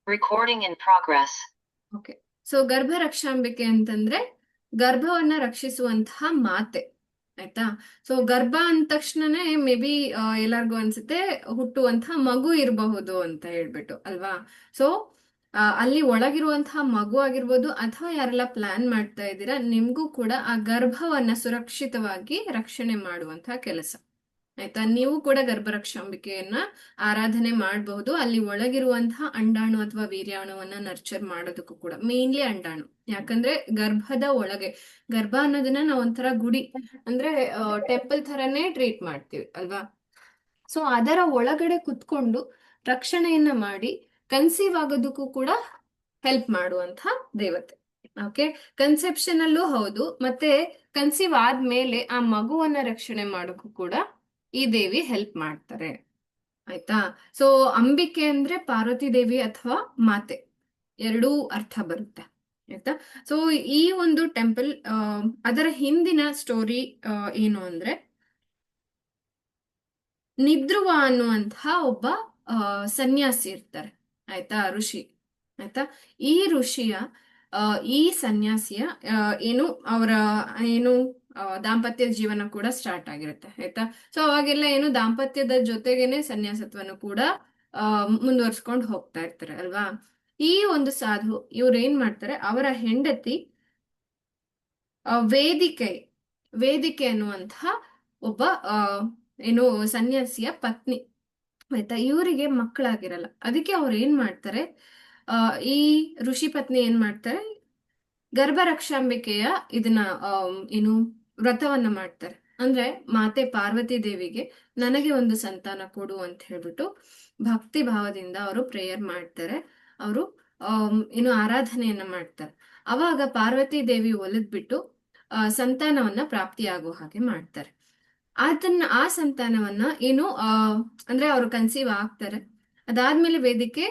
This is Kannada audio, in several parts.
Recording in progress. Okay. So ಗರ್ಭ ರಕ್ಷಾಂಬಿಕೆ ಅಂತಂದ್ರೆ ಗರ್ಭವನ್ನ ರಕ್ಷಿಸುವಂತಹ ಮಾತೆ. ಆಯ್ತಾ? ಸೊ ಗರ್ಭ ಅಂದ ತಕ್ಷಣನೇ ಮೇ ಬಿ ಎಲ್ಲರಿಗೂ ಅನ್ಸುತ್ತೆ ಹುಟ್ಟುವಂತಹ ಮಗು ಇರಬಹುದು ಅಂತ ಹೇಳ್ಬಿಟ್ಟು ಅಲ್ವಾ. ಸೊ ಅಲ್ಲಿ ಒಳಗಿರುವಂತಹ ಮಗು ಆಗಿರ್ಬೋದು, ಅಥವಾ ಯಾರೆಲ್ಲ ಪ್ಲಾನ್ ಮಾಡ್ತಾ ಇದ್ದೀರಾ, ನಿಮ್ಗೂ ಕೂಡ ಆ ಗರ್ಭವನ್ನ ಸುರಕ್ಷಿತವಾಗಿ ರಕ್ಷಣೆ ಮಾಡುವಂತಹ ಕೆಲಸ. ಆಯ್ತಾ? ನೀವು ಕೂಡ ಗರ್ಭರಕ್ಷಾಂಬಿಕೆಯನ್ನ ಆರಾಧನೆ ಮಾಡಬಹುದು. ಅಲ್ಲಿ ಒಳಗಿರುವಂತಹ ಅಂಡಾಣು ಅಥವಾ ವೀರ್ಯಾಣುವನ್ನ ನರ್ಚರ್ ಮಾಡೋದಕ್ಕೂ ಕೂಡ, ಮೇನ್ಲಿ ಅಂಡಾಣು. ಯಾಕಂದ್ರೆ ಗರ್ಭದ ಒಳಗೆ, ಗರ್ಭ ಅನ್ನೋದನ್ನ ನಾವು ಒಂಥರ ಗುಡಿ ಅಂದ್ರೆ ಟೆಂಪಲ್ ಥರನೇ ಟ್ರೀಟ್ ಮಾಡ್ತೀವಿ ಅಲ್ವಾ. ಸೊ ಅದರ ಒಳಗಡೆ ಕುತ್ಕೊಂಡು ರಕ್ಷಣೆಯನ್ನ ಮಾಡಿ ಕನ್ಸೀವ್ ಆಗೋದಕ್ಕೂ ಕೂಡ ಹೆಲ್ಪ್ ಮಾಡುವಂತ ದೇವತೆ. ಓಕೆ. ಕನ್ಸೆಪ್ಷನ್ ಅಲ್ಲೂ ಹೌದು, ಮತ್ತೆ ಕನ್ಸೀವ್ ಆದ್ಮೇಲೆ ಆ ಮಗುವನ್ನ ರಕ್ಷಣೆ ಮಾಡೋಕ್ಕೂ ಕೂಡ ಈ ದೇವಿ ಹೆಲ್ಪ್ ಮಾಡ್ತಾರೆ. ಆಯ್ತಾ? ಸೊ ಅಂಬಿಕೆ ಅಂದ್ರೆ ಪಾರ್ವತಿ ದೇವಿ ಅಥವಾ ಮಾತೆ, ಎರಡೂ ಅರ್ಥ ಬರುತ್ತೆ. ಆಯ್ತಾ? ಸೊ ಈ ಒಂದು ಟೆಂಪಲ್, ಅದರ ಹಿಂದಿನ ಸ್ಟೋರಿ ಏನು ಅಂದ್ರೆ, ನಿದ್ರುವ ಅನ್ನುವಂತಹ ಒಬ್ಬ ಸನ್ಯಾಸಿ ಇರ್ತಾರೆ. ಆಯ್ತಾ? ಋಷಿ. ಆಯ್ತಾ? ಈ ಋಷಿಯ ಈ ಸನ್ಯಾಸಿಯ ಏನು ಅವರ ಏನು ದಾಂಪತ್ಯದ ಜೀವನ ಕೂಡ ಸ್ಟಾರ್ಟ್ ಆಗಿರುತ್ತೆ. ಆಯ್ತಾ? ಸೊ ಅವಾಗೆಲ್ಲ ಏನು ದಾಂಪತ್ಯದ ಜೊತೆಗೇನೆ ಸನ್ಯಾಸತ್ವನು ಕೂಡ ಮುಂದುವರ್ಸ್ಕೊಂಡು ಹೋಗ್ತಾ ಇರ್ತಾರೆ ಅಲ್ವಾ. ಈ ಒಂದು ಸಾಧು ಇವ್ರು ಏನ್ ಮಾಡ್ತಾರೆ, ಅವರ ಹೆಂಡತಿ ವೇದಿಕೆ ವೇದಿಕೆ ಅನ್ನುವಂತಹ ಒಬ್ಬ ಏನು ಸನ್ಯಾಸಿಯ ಪತ್ನಿ. ಆಯ್ತಾ? ಇವರಿಗೆ ಮಕ್ಕಳಾಗಿರಲ್ಲ. ಅದಕ್ಕೆ ಅವ್ರು ಏನ್ ಮಾಡ್ತಾರೆ, ಈ ಋಷಿ ಪತ್ನಿ ಏನ್ ಮಾಡ್ತಾರೆ, ಗರ್ಭ ರಕ್ಷಾಂಬಿಕೆಯ ಇದನ್ನ ಏನು ವ್ರತವನ್ನ ಮಾಡ್ತಾರೆ. ಅಂದ್ರೆ ಮಾತೆ ಪಾರ್ವತಿ ದೇವಿಗೆ ನನಗೆ ಒಂದು ಸಂತಾನ ಕೊಡು ಅಂತ ಹೇಳ್ಬಿಟ್ಟು ಭಕ್ತಿ ಭಾವದಿಂದ ಅವರು ಪ್ರೇಯರ್ ಮಾಡ್ತಾರೆ. ಅವರು ಏನು ಆರಾಧನೆಯನ್ನ ಮಾಡ್ತಾರೆ. ಅವಾಗ ಪಾರ್ವತಿ ದೇವಿ ಒಲಿದ್ಬಿಟ್ಟು ಸಂತಾನವನ್ನ ಪ್ರಾಪ್ತಿಯಾಗೋ ಹಾಗೆ ಮಾಡ್ತಾರೆ. ಆ ಸಂತಾನವನ್ನ ಏನು ಅಂದ್ರೆ ಅವರು ಕನ್ಸೀವ್ ಆಗ್ತಾರೆ. ಅದಾದ್ಮೇಲೆ ವೇದಿಕೆ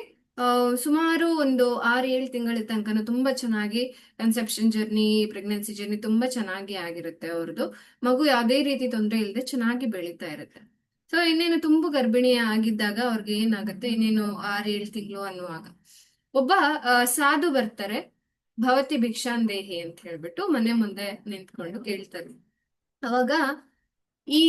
ಸುಮಾರು ಒಂದು 6-7 ತಿಂಗಳ ತನಕನೂ ತುಂಬಾ ಚೆನ್ನಾಗಿ ಕನ್ಸೆಪ್ಷನ್ ಜರ್ನಿ, ಪ್ರೆಗ್ನೆನ್ಸಿ ಜರ್ನಿ ತುಂಬಾ ಚೆನ್ನಾಗಿ ಆಗಿರುತ್ತೆ ಅವ್ರದ್ದು. ಮಗು ಯಾವುದೇ ರೀತಿ ತೊಂದರೆ ಇಲ್ಲದೆ ಚೆನ್ನಾಗಿ ಬೆಳೀತಾ ಇರುತ್ತೆ. ಸೊ ಇನ್ನೇನು ತುಂಬು ಗರ್ಭಿಣಿ ಆಗಿದ್ದಾಗ ಅವ್ರಿಗೆ ಏನಾಗುತ್ತೆ, ಇನ್ನೇನು 6-7 ತಿಂಗಳು ಅನ್ನುವಾಗ ಒಬ್ಬ ಸಾಧು ಬರ್ತಾರೆ. ಭವತಿ ಭಿಕ್ಷಾಂದೇಹಿ ಅಂತ ಹೇಳ್ಬಿಟ್ಟು ಮನೆ ಮುಂದೆ ನಿಂತ್ಕೊಂಡು ಕೇಳ್ತಾರೆ. ಅವಾಗ ಈ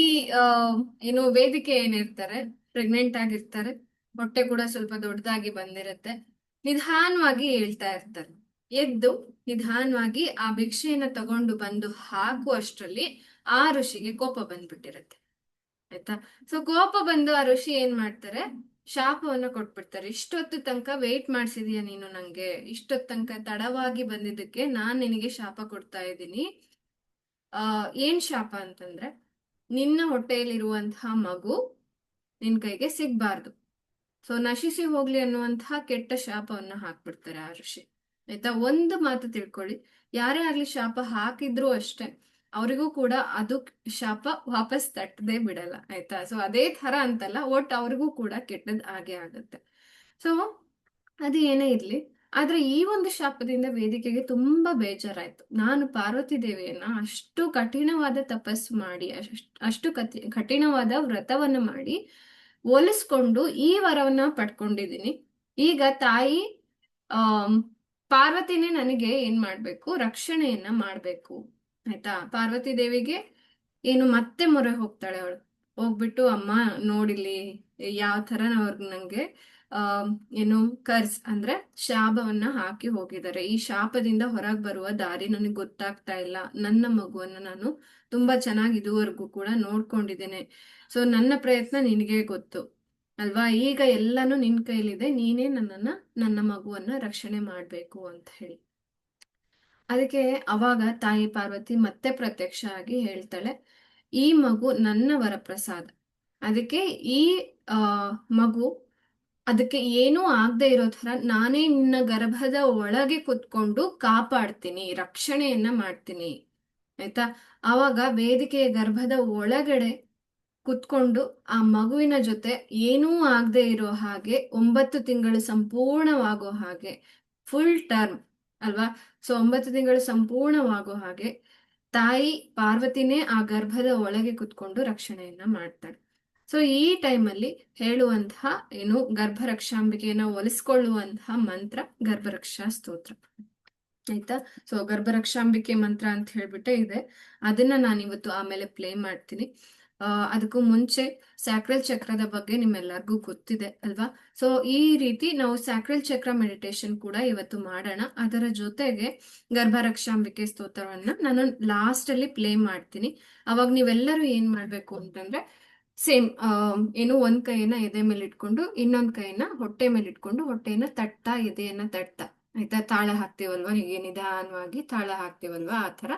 ಏನು ವೇದಿಕೆ ಏನಿರ್ತಾರೆ, ಪ್ರೆಗ್ನೆಂಟ್ ಆಗಿರ್ತಾರೆ, ಹೊಟ್ಟೆ ಕೂಡ ಸ್ವಲ್ಪ ದೊಡ್ಡದಾಗಿ ಬಂದಿರುತ್ತೆ. ನಿಧಾನವಾಗಿ ಹೇಳ್ತಾ ಇರ್ತಾರೆ. ಎದ್ದು ನಿಧಾನವಾಗಿ ಆ ಭಿಕ್ಷೆಯನ್ನ ತಗೊಂಡು ಬಂದು ಹಾಕುವಷ್ಟರಲ್ಲಿ ಆ ಋಷಿಗೆ ಕೋಪ ಬಂದ್ಬಿಟ್ಟಿರುತ್ತೆ. ಆಯ್ತಾ? ಸೊ ಕೋಪ ಬಂದು ಆ ಋಷಿ ಏನ್ ಮಾಡ್ತಾರೆ, ಶಾಪವನ್ನ ಕೊಟ್ಬಿಡ್ತಾರೆ. ಇಷ್ಟೊತ್ತು ತನಕ ವೇಟ್ ಮಾಡ್ಸಿದೀಯ ನೀನು, ನಂಗೆ ಇಷ್ಟೊತ್ತು ತನಕ ತಡವಾಗಿ ಬಂದಿದ್ದಕ್ಕೆ ನಾನ್ ನಿನಗೆ ಶಾಪ ಕೊಡ್ತಾ ಇದ್ದೀನಿ. ಏನ್ ಶಾಪ ಅಂತಂದ್ರೆ, ನಿನ್ನ ಹೊಟ್ಟೆಯಲ್ಲಿರುವಂತಹ ಮಗು ನಿನ್ ಕೈಗೆ ಸಿಗ್ಬಾರ್ದು, ಸೊ ನಶಿಸಿ ಹೋಗ್ಲಿ ಅನ್ನುವಂತಹ ಕೆಟ್ಟ ಶಾಪವನ್ನ ಹಾಕ್ಬಿಡ್ತಾರೆ ಆ ಋಷಿ. ಆಯ್ತಾ? ಒಂದು ಮಾತು ತಿಳ್ಕೊಳ್ಳಿ, ಯಾರೇ ಆಗ್ಲಿ ಶಾಪ ಹಾಕಿದ್ರು ಅಷ್ಟೇ, ಅವರಿಗೂ ಕೂಡ ಅದು ಶಾಪ ವಾಪಸ್ ತಟ್ಟದೆ ಬಿಡಲ್ಲ. ಆಯ್ತಾ? ಸೊ ಅದೇ ತರ ಅಂತಲ್ಲ, ಒಟ್ಟು ಅವ್ರಿಗೂ ಕೂಡ ಕೆಟ್ಟದ್ ಆಗೇ ಆಗುತ್ತೆ. ಸೊ ಅದು ಏನೇ ಇರ್ಲಿ, ಆದ್ರೆ ಈ ಒಂದು ಶಾಪದಿಂದ ವೇದಿಕೆಗೆ ತುಂಬಾ ಬೇಜಾರಾಯ್ತು. ನಾನು ಪಾರ್ವತಿ ದೇವಿಯನ್ನ ಅಷ್ಟು ಕಠಿಣವಾದ ತಪಸ್ಸು ಮಾಡಿ, ಅಷ್ಟು ಕಠಿಣವಾದ ವ್ರತವನ್ನ ಮಾಡಿ ಹೋಲಿಸ್ಕೊಂಡು ಈ ವರವನ್ನ ಪಡ್ಕೊಂಡಿದ್ದೀನಿ. ಈಗ ತಾಯಿ ಪಾರ್ವತಿನೇ ನನಗೆ ಏನ್ ಮಾಡ್ಬೇಕು, ರಕ್ಷಣೆಯನ್ನ ಮಾಡ್ಬೇಕು. ಆಯ್ತಾ? ಪಾರ್ವತಿ ದೇವಿಗೆ ಏನು ಮತ್ತೆ ಮೊರೆ ಹೋಗ್ತಾಳೆ ಅವಳು. ಹೋಗ್ಬಿಟ್ಟು, ಅಮ್ಮ ನೋಡಿಲಿ ಯಾವ ತರ ನಂಗೆ ಏನು ಕರ್ಸ್ ಅಂದ್ರೆ ಶಾಪವನ್ನ ಹಾಕಿ ಹೋಗಿದ್ದಾರೆ. ಈ ಶಾಪದಿಂದ ಹೊರಗೆ ಬರುವ ದಾರಿ ನನಗೆ ಗೊತ್ತಾಗ್ತಾ ಇಲ್ಲ. ನನ್ನ ಮಗುವನ್ನ ನಾನು ತುಂಬಾ ಚೆನ್ನಾಗಿ ಇದುವರೆಗೂ ಕೂಡ ನೋಡ್ಕೊಂಡಿದ್ದೇನೆ. ಸೊ ನನ್ನ ಪ್ರಯತ್ನ ನಿನಗೆ ಗೊತ್ತು ಅಲ್ವಾ. ಈಗ ಎಲ್ಲಾನು ನಿನ್ ಕೈಲಿದೆ, ನೀನೇ ನನ್ನ ಮಗುವನ್ನ ರಕ್ಷಣೆ ಮಾಡ್ಬೇಕು ಅಂತ ಹೇಳಿ. ಅದಕ್ಕೆ ಅವಾಗ ತಾಯಿ ಪಾರ್ವತಿ ಮತ್ತೆ ಪ್ರತ್ಯಕ್ಷ ಆಗಿ ಹೇಳ್ತಾಳೆ, ಈ ಮಗು ನನ್ನ ವರಪ್ರಸಾದ. ಅದಕ್ಕೆ ಈ ಮಗು ಅದಕ್ಕೆ ಏನೂ ಆಗದೆ ಇರೋ ತರ ನಾನೇ ನಿನ್ನ ಗರ್ಭದ ಒಳಗೆ ಕುತ್ಕೊಂಡು ಕಾಪಾಡ್ತೀನಿ, ರಕ್ಷಣೆಯನ್ನ ಮಾಡ್ತೀನಿ. ಆಯ್ತಾ? ಆವಾಗ ವೇದಿಕೆಯ ಗರ್ಭದ ಒಳಗಡೆ ಕುತ್ಕೊಂಡು ಆ ಮಗುವಿನ ಜೊತೆ ಏನೂ ಆಗದೆ ಇರೋ ಹಾಗೆ 9 ತಿಂಗಳು ಸಂಪೂರ್ಣವಾಗೋ ಹಾಗೆ, ಫುಲ್ ಟರ್ಮ್ ಅಲ್ವಾ. ಸೊ 9 ತಿಂಗಳು ಸಂಪೂರ್ಣವಾಗೋ ಹಾಗೆ ತಾಯಿ ಪಾರ್ವತಿನೇ ಆ ಗರ್ಭದ ಒಳಗೆ ಕುತ್ಕೊಂಡು ರಕ್ಷಣೆಯನ್ನ ಮಾಡ್ತಾಳೆ. ಸೊ ಈ ಟೈಮಲ್ಲಿ ಹೇಳುವಂತಹ ಏನು ಗರ್ಭರಕ್ಷಾಂಬಿಕೆಯನ್ನ ಒಲಿಸ್ಕೊಳ್ಳುವಂತಹ ಮಂತ್ರ ಗರ್ಭರಕ್ಷಾ ಸ್ತೋತ್ರ. ಆಯ್ತಾ? ಸೊ ಗರ್ಭರಕ್ಷಾಂಬಿಕೆ ಮಂತ್ರ ಅಂತ ಹೇಳ್ಬಿಟ್ಟೆ ಇದೆ, ಅದನ್ನ ನಾನು ಇವತ್ತು ಆಮೇಲೆ ಪ್ಲೇ ಮಾಡ್ತೀನಿ. ಅದಕ್ಕೂ ಮುಂಚೆ ಸ್ಯಾಕ್ರಲ್ ಚಕ್ರದ ಬಗ್ಗೆ ನಿಮ್ಮೆಲ್ಲರಿಗೂ ಗೊತ್ತಿದೆ ಅಲ್ವಾ? ಸೊ ಈ ರೀತಿ ನಾವು ಸ್ಯಾಕ್ರಲ್ ಚಕ್ರ ಮೆಡಿಟೇಷನ್ ಕೂಡ ಇವತ್ತು ಮಾಡೋಣ. ಅದರ ಜೊತೆಗೆ ಗರ್ಭರಕ್ಷಾಂಬಿಕೆ ಸ್ತೋತ್ರವನ್ನ ನಾನು ಲಾಸ್ಟ್ ಅಲ್ಲಿ ಪ್ಲೇ ಮಾಡ್ತೀನಿ. ಅವಾಗ ನೀವೆಲ್ಲರೂ ಏನ್ ಮಾಡ್ಬೇಕು ಅಂತಂದ್ರೆ ಸೇಮ್ ಏನು ಒಂದ್ ಕೈಯನ್ನ ಎದೆ ಮೇಲೆ ಇಟ್ಕೊಂಡು ಇನ್ನೊಂದ್ ಕೈಯನ್ನ ಹೊಟ್ಟೆ ಮೇಲೆ ಇಟ್ಕೊಂಡು ಹೊಟ್ಟೆಯನ್ನ ತಟ್ತಾ ಎದೆಯನ್ನ ತಟ್ತಾ, ಆಯ್ತಾ? ತಾಳ ಹಾಕ್ತಿವಲ್ವಾ, ಹೀಗೆ ನಿಧಾನವಾಗಿ ತಾಳ ಹಾಕ್ತಿವಲ್ವಾ, ಆ ತರ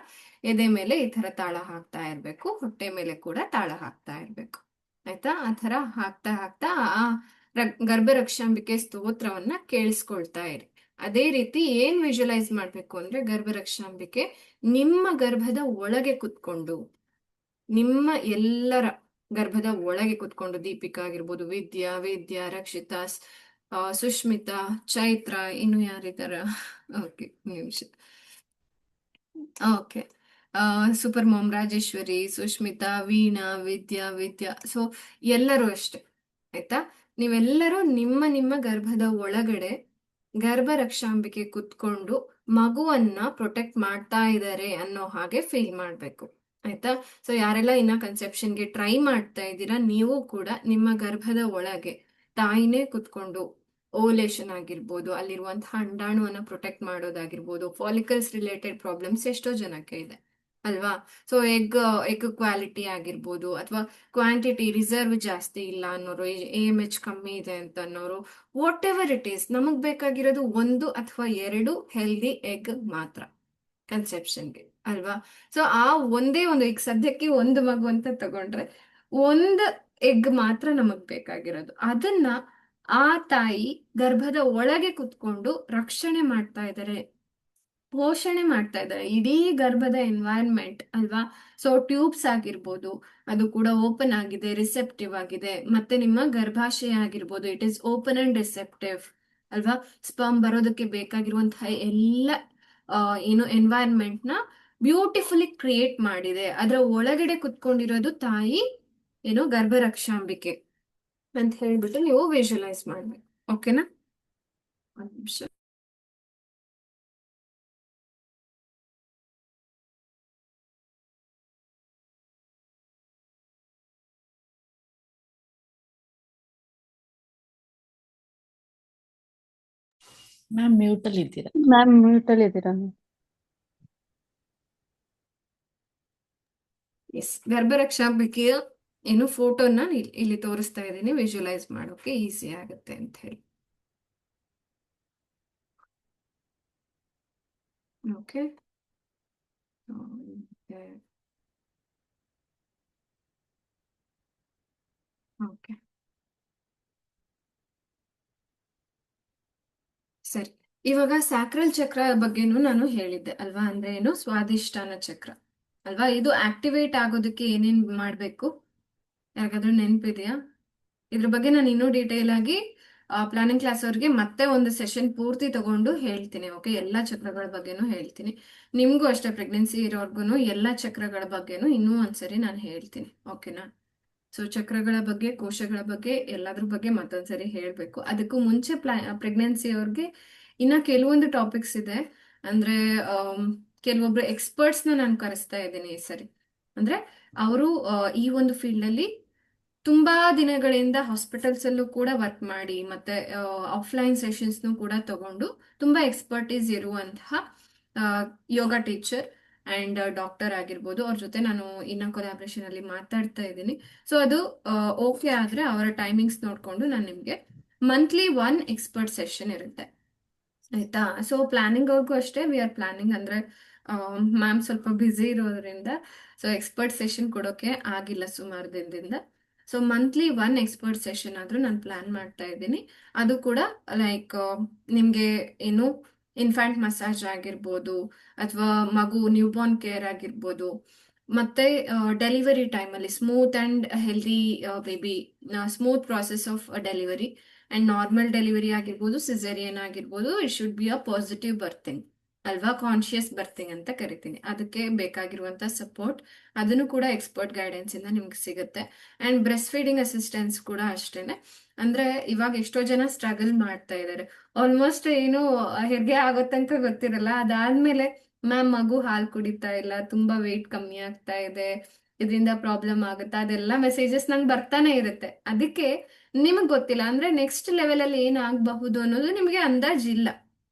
ಎದೆ ಮೇಲೆ ಈ ತರ ತಾಳ ಹಾಕ್ತಾ ಇರ್ಬೇಕು, ಹೊಟ್ಟೆ ಮೇಲೆ ಕೂಡ ತಾಳ ಹಾಕ್ತಾ ಇರ್ಬೇಕು. ಆಯ್ತಾ? ಆ ತರ ಹಾಕ್ತಾ ಹಾಕ್ತಾ ಆ ಗರ್ಭರಕ್ಷಾಂಬಿಕೆ ಸ್ತೋತ್ರವನ್ನ ಕೇಳಿಸ್ಕೊಳ್ತಾ ಇರಿ. ಅದೇ ರೀತಿ ಏನ್ ವಿಜುವಲೈಸ್ ಮಾಡ್ಬೇಕು ಅಂದ್ರೆ ಗರ್ಭರಕ್ಷಾಂಬಿಕೆ ನಿಮ್ಮ ಗರ್ಭದ ಒಳಗೆ ಕುತ್ಕೊಂಡು, ನಿಮ್ಮ ಎಲ್ಲರ ಗರ್ಭದ ಒಳಗೆ ಕುತ್ಕೊಂಡು, ದೀಪಿಕಾ ಆಗಿರ್ಬೋದು, ವೇದ್ಯಾ, ರಕ್ಷಿತಾ, ಸುಷ್ಮಿತಾ, ಚೈತ್ರ, ಇನ್ನು ಯಾರಿದಾರ? ಓಕೆ, ನಿಮಿಷ. Okay, super ma'am, Rajeshwari, Sushmitha, Veena, Vidya, so ಎಲ್ಲರೂ ಅಷ್ಟೆ. ಆಯ್ತಾ? ನೀವೆಲ್ಲರೂ ನಿಮ್ಮ ನಿಮ್ಮ ಗರ್ಭದ ಒಳಗಡೆ ಗರ್ಭ ರಕ್ಷಾಂಬಿಕೆ ಕುತ್ಕೊಂಡು ಮಗುವನ್ನ ಪ್ರೊಟೆಕ್ಟ್ ಮಾಡ್ತಾ ಇದ್ದಾರೆ ಅನ್ನೋ ಹಾಗೆ ಫೀಲ್ ಮಾಡ್ಬೇಕು. ಆಯ್ತಾ? ಸೊ ಯಾರೆಲ್ಲ ಇನ್ನ ಕನ್ಸೆಪ್ಷನ್ಗೆ ಟ್ರೈ ಮಾಡ್ತಾ ಇದ್ದೀರಾ, ನೀವು ಕೂಡ ನಿಮ್ಮ ಗರ್ಭದ ಒಳಗೆ ತಾಯಿನೇ ಕುತ್ಕೊಂಡು ಓಲೇಷನ್ ಆಗಿರ್ಬೋದು, ಅಲ್ಲಿರುವಂತಹ ಅಂಡಾಣುವನ್ನ ಪ್ರೊಟೆಕ್ಟ್ ಮಾಡೋದಾಗಿರ್ಬೋದು, ಫಾಲಿಕಲ್ಸ್ ರಿಲೇಟೆಡ್ ಪ್ರಾಬ್ಲಮ್ಸ್ ಎಷ್ಟೋ ಜನಕ್ಕೆ ಇದೆ ಅಲ್ವಾ? ಸೊ ಎಗ್ ಕ್ವಾಲಿಟಿ ಆಗಿರ್ಬೋದು, ಅಥವಾ ಕ್ವಾಂಟಿಟಿ ರಿಸರ್ವ್ ಜಾಸ್ತಿ ಇಲ್ಲ ಅನ್ನೋರು, AMH ಕಮ್ಮಿ ಇದೆ ಅಂತ ಅನ್ನೋರು, ವಾಟ್ ಎವರ್ ಇಟ್ ಈಸ್, ನಮಗ್ ಬೇಕಾಗಿರೋದು 1 ಅಥವಾ 2 ಹೆಲ್ದಿ ಎಗ್ ಮಾತ್ರ ಕನ್ಸೆಪ್ಷನ್ಗೆ ಅಲ್ವಾ? ಸೊ ಆ ಒಂದೇ ಒಂದು, ಈಗ ಸದ್ಯಕ್ಕೆ ಒಂದು ಮಗು ಅಂತ ತಗೊಂಡ್ರೆ 1 ಎಗ್ ಮಾತ್ರ ನಮಗ್ ಬೇಕಾಗಿರೋದು. ಅದನ್ನ ಆ ತಾಯಿ ಗರ್ಭದ ಒಳಗೆ ಕುತ್ಕೊಂಡು ರಕ್ಷಣೆ ಮಾಡ್ತಾ ಇದ್ದಾರೆ, ಪೋಷಣೆ ಮಾಡ್ತಾ ಇದ್ದಾರೆ ಇಡೀ ಗರ್ಭದ ಎನ್ವೈರನ್ಮೆಂಟ್ ಅಲ್ವಾ? ಸೊ ಟ್ಯೂಬ್ಸ್ ಆಗಿರ್ಬೋದು, ಅದು ಕೂಡ ಓಪನ್ ಆಗಿದೆ, ರಿಸೆಪ್ಟಿವ್ ಆಗಿದೆ. ಮತ್ತೆ ನಿಮ್ಮ ಗರ್ಭಾಶಯ ಆಗಿರ್ಬೋದು, it is open and receptive ಅಲ್ವಾ? ಸ್ಪರ್ಮ್ ಬರೋದಕ್ಕೆ ಬೇಕಾಗಿರುವಂತಹ ಎಲ್ಲ ಏನು ಎನ್ವೈರನ್ಮೆಂಟ್ ನ ಬ್ಯೂಟಿಫುಲಿ ಕ್ರಿಯೇಟ್ ಮಾಡಿದೆ. ಅದರ ಒಳಗಡೆ ಕುತ್ಕೊಂಡಿರೋದು ತಾಯಿ ಏನು ಗರ್ಭರಕ್ಷಾಂಬಿಕೆ ಅಂತ ಹೇಳ್ಬಿಟ್ಟು ನೀವು ವಿಜುವಲೈಸ್ ಮಾಡ್ಬೇಕು. ಓಕೆನಾ? ಒಂದು ನಿಮಿಷ. ಮ್ಯಾಮ್ ಮ್ಯೂಟ್ ಅಲ್ಲಿ ಇದ್ದೀರಾ? ಮ್ಯಾಮ್ ಮ್ಯೂಟ್ ಅಲ್ಲಿ ಇದ್ದೀರಾ? ಎಸ್, ಗರ್ಭರಕ್ಷಾಂಬಿಕೆಯ ಏನು ಫೋಟೋನ ಇಲ್ಲಿ ತೋರಿಸ್ತಾ ಇದ್ದೀನಿ, ವಿಜುವಲೈಸ್ ಮಾಡೋಕೆ ಈಸಿ ಆಗುತ್ತೆ ಅಂತ ಹೇಳಿ. ಓಕೆ, ಓಕೆ, ಸರಿ. ಇವಾಗ ಸ್ಯಾಕ್ರಲ್ ಚಕ್ರ ಬಗ್ಗೆನೂ ನಾನು ಹೇಳಿದ್ದೆ ಅಲ್ವಾ? ಅಂದ್ರೆ ಏನು, ಸ್ವಾದಿಷ್ಠಾನ ಚಕ್ರ ಅಲ್ವಾ? ಇದು ಆಕ್ಟಿವೇಟ್ ಆಗೋದಕ್ಕೆ ಏನೇನ್ ಮಾಡ್ಬೇಕು, ಯಾರಿಗಾದ್ರೂ ನೆನಪಿದೆಯಾ? ಇದ್ರ ಬಗ್ಗೆ ನಾನು ಇನ್ನೂ ಡೀಟೇಲ್ ಆಗಿ ಪ್ಲಾನಿಂಗ್ ಕ್ಲಾಸ್ ಅವ್ರಿಗೆ ಮತ್ತೆ ಒಂದು ಸೆಷನ್ ಪೂರ್ತಿ ತಗೊಂಡು ಹೇಳ್ತೀನಿ. ಓಕೆ, ಎಲ್ಲಾ ಚಕ್ರಗಳ ಬಗ್ಗೆನೂ ಹೇಳ್ತೀನಿ. ನಿಮ್ಗೂ ಅಷ್ಟೇ, ಪ್ರೆಗ್ನೆನ್ಸಿ ಇರೋರ್ಗು ಎಲ್ಲಾ ಚಕ್ರಗಳ ಬಗ್ಗೆನೂ ಇನ್ನೂ ಒಂದ್ಸರಿ ನಾನು ಹೇಳ್ತೀನಿ. ಓಕೆನಾ? ಸೊ ಚಕ್ರಗಳ ಬಗ್ಗೆ, ಕೋಶಗಳ ಬಗ್ಗೆ, ಎಲ್ಲದ್ರ ಬಗ್ಗೆ ಮತ್ತೊಂದ್ಸರಿ ಹೇಳ್ಬೇಕು. ಅದಕ್ಕೂ ಮುಂಚೆ ಪ್ರೆಗ್ನೆನ್ಸಿ ಅವ್ರಿಗೆ ಇನ್ನ ಕೆಲವೊಂದು ಟಾಪಿಕ್ಸ್ ಇದೆ. ಅಂದ್ರೆ ಕೆಲವೊಬ್ರು ಎಕ್ಸ್ಪರ್ಟ್ಸ್ ನಾನು ಕರೆಸ್ತಾ ಇದ್ದೀನಿ ಈ ಸರಿ. ಅಂದ್ರೆ ಅವರು ಈ ಒಂದು ಫೀಲ್ಡ್ ಅಲ್ಲಿ ತುಂಬಾ ದಿನಗಳಿಂದ ಹಾಸ್ಪಿಟಲ್ಸ್ ಅಲ್ಲೂ ಕೂಡ ವರ್ಕ್ ಮಾಡಿ, ಮತ್ತೆ ಆಫ್ಲೈನ್ ಸೆಷನ್ಸ್ ಕೂಡ ತಗೊಂಡು ತುಂಬಾ ಎಕ್ಸ್ಪರ್ಟೀಸ್ ಇರುವಂತಹ ಯೋಗ ಟೀಚರ್ ಅಂಡ್ ಡಾಕ್ಟರ್ ಆಗಿರ್ಬೋದು. ಅವ್ರ ಜೊತೆ ನಾನು ಇನ್ನ ಕೊಲಾಬ್ರೇಷನ್ ಅಲ್ಲಿ ಮಾತಾಡ್ತಾ ಇದ್ದೀನಿ. ಸೊ ಅದು ಓಕೆ ಆದ್ರೆ ಅವರ ಟೈಮಿಂಗ್ಸ್ ನೋಡ್ಕೊಂಡು ನಾನು ನಿಮ್ಗೆ ಮಂತ್ಲಿ 1 ಎಕ್ಸ್ಪರ್ಟ್ ಸೆಷನ್ ಇರುತ್ತೆ. ಆಯ್ತಾ? ಸೊ ಪ್ಲಾನಿಂಗ್ ಅವ್ರಿಗೂ ಅಷ್ಟೇ, ವಿ ಆರ್ ಪ್ಲಾನಿಂಗ್. ಅಂದ್ರೆ ಮ್ಯಾಮ್ ಸ್ವಲ್ಪ ಬ್ಯುಸಿ ಇರೋದ್ರಿಂದ ಸೊ ಎಕ್ಸ್ಪರ್ಟ್ ಸೆಷನ್ ಕೊಡೋಕೆ ಆಗಿಲ್ಲ ಸುಮಾರು ದಿನದಿಂದ. ಸೊ ಮಂತ್ಲಿ 1 ಎಕ್ಸ್ಪರ್ಟ್ ಸೆಷನ್ ಆದ್ರೂ ನಾನು ಪ್ಲಾನ್ ಮಾಡ್ತಾ ಇದ್ದೀನಿ. ಅದು ಕೂಡ ಲೈಕ್ ನಿಮ್ಗೆ ಏನು ಇನ್ಫ್ಯಾಂಟ್ ಮಸಾಜ್ ಆಗಿರ್ಬೋದು, ಅಥವಾ ಮಗು ನ್ಯೂಬಾರ್ನ್ ಕೇರ್ ಆಗಿರ್ಬೋದು, ಮತ್ತೆ ಡೆಲಿವರಿ ಟೈಮಲ್ಲಿ smooth and healthy baby, smooth process of delivery and normal delivery ಆಗಿರ್ಬೋದು, ಸಿಸೇರಿಯನ್ ಆಗಿರ್ಬೋದು, it should be a positive birthing ಅಲ್ವಾ, ಕಾನ್ಶಿಯಸ್ ಬರ್ತಿಂಗ್ ಅಂತ ಕರಿತೀನಿ. ಅದಕ್ಕೆ ಬೇಕಾಗಿರುವಂತ ಸಪೋರ್ಟ್ ಅದನ್ನು ಕೂಡ ಎಕ್ಸ್ಪರ್ಟ್ ಗೈಡೆನ್ಸ್ ಇಂದ ನಿಮ್ಗೆ ಸಿಗುತ್ತೆ. ಅಂಡ್ ಬ್ರೆಸ್ಟ್ ಫೀಡಿಂಗ್ ಅಸಿಸ್ಟೆನ್ಸ್ ಕೂಡ ಅಷ್ಟೇನೆ. ಅಂದ್ರೆ ಇವಾಗ ಎಷ್ಟೋ ಜನ ಸ್ಟ್ರಗಲ್ ಮಾಡ್ತಾ ಇದ್ದಾರೆ. ಆಲ್ಮೋಸ್ಟ್ ಏನು ಹೆರಿಗೆ ಆಗೋ ತನಕ ಗೊತ್ತಿರಲ್ಲ, ಅದಾದ್ಮೇಲೆ ಮ್ಯಾಮ್ ಮಗು ಹಾಲು ಕುಡಿತಾ ಇಲ್ಲ, ತುಂಬಾ ವೆಯ್ಟ್ ಕಮ್ಮಿ ಆಗ್ತಾ ಇದೆ, ಇದರಿಂದ ಪ್ರಾಬ್ಲಮ್ ಆಗುತ್ತಾ, ಅದೆಲ್ಲ ಮೆಸೇಜಸ್ ನಂಗೆ ಬರ್ತಾನೆ ಇರುತ್ತೆ. ಅದಕ್ಕೆ ನಿಮಗ್ ಗೊತ್ತಿಲ್ಲ ಅಂದ್ರೆ ನೆಕ್ಸ್ಟ್ ಲೆವೆಲ್ ಅಲ್ಲಿ ಏನಾಗಬಹುದು ಅನ್ನೋದು ನಿಮಗೆ ಅಂದಾಜಿಲ್ಲ.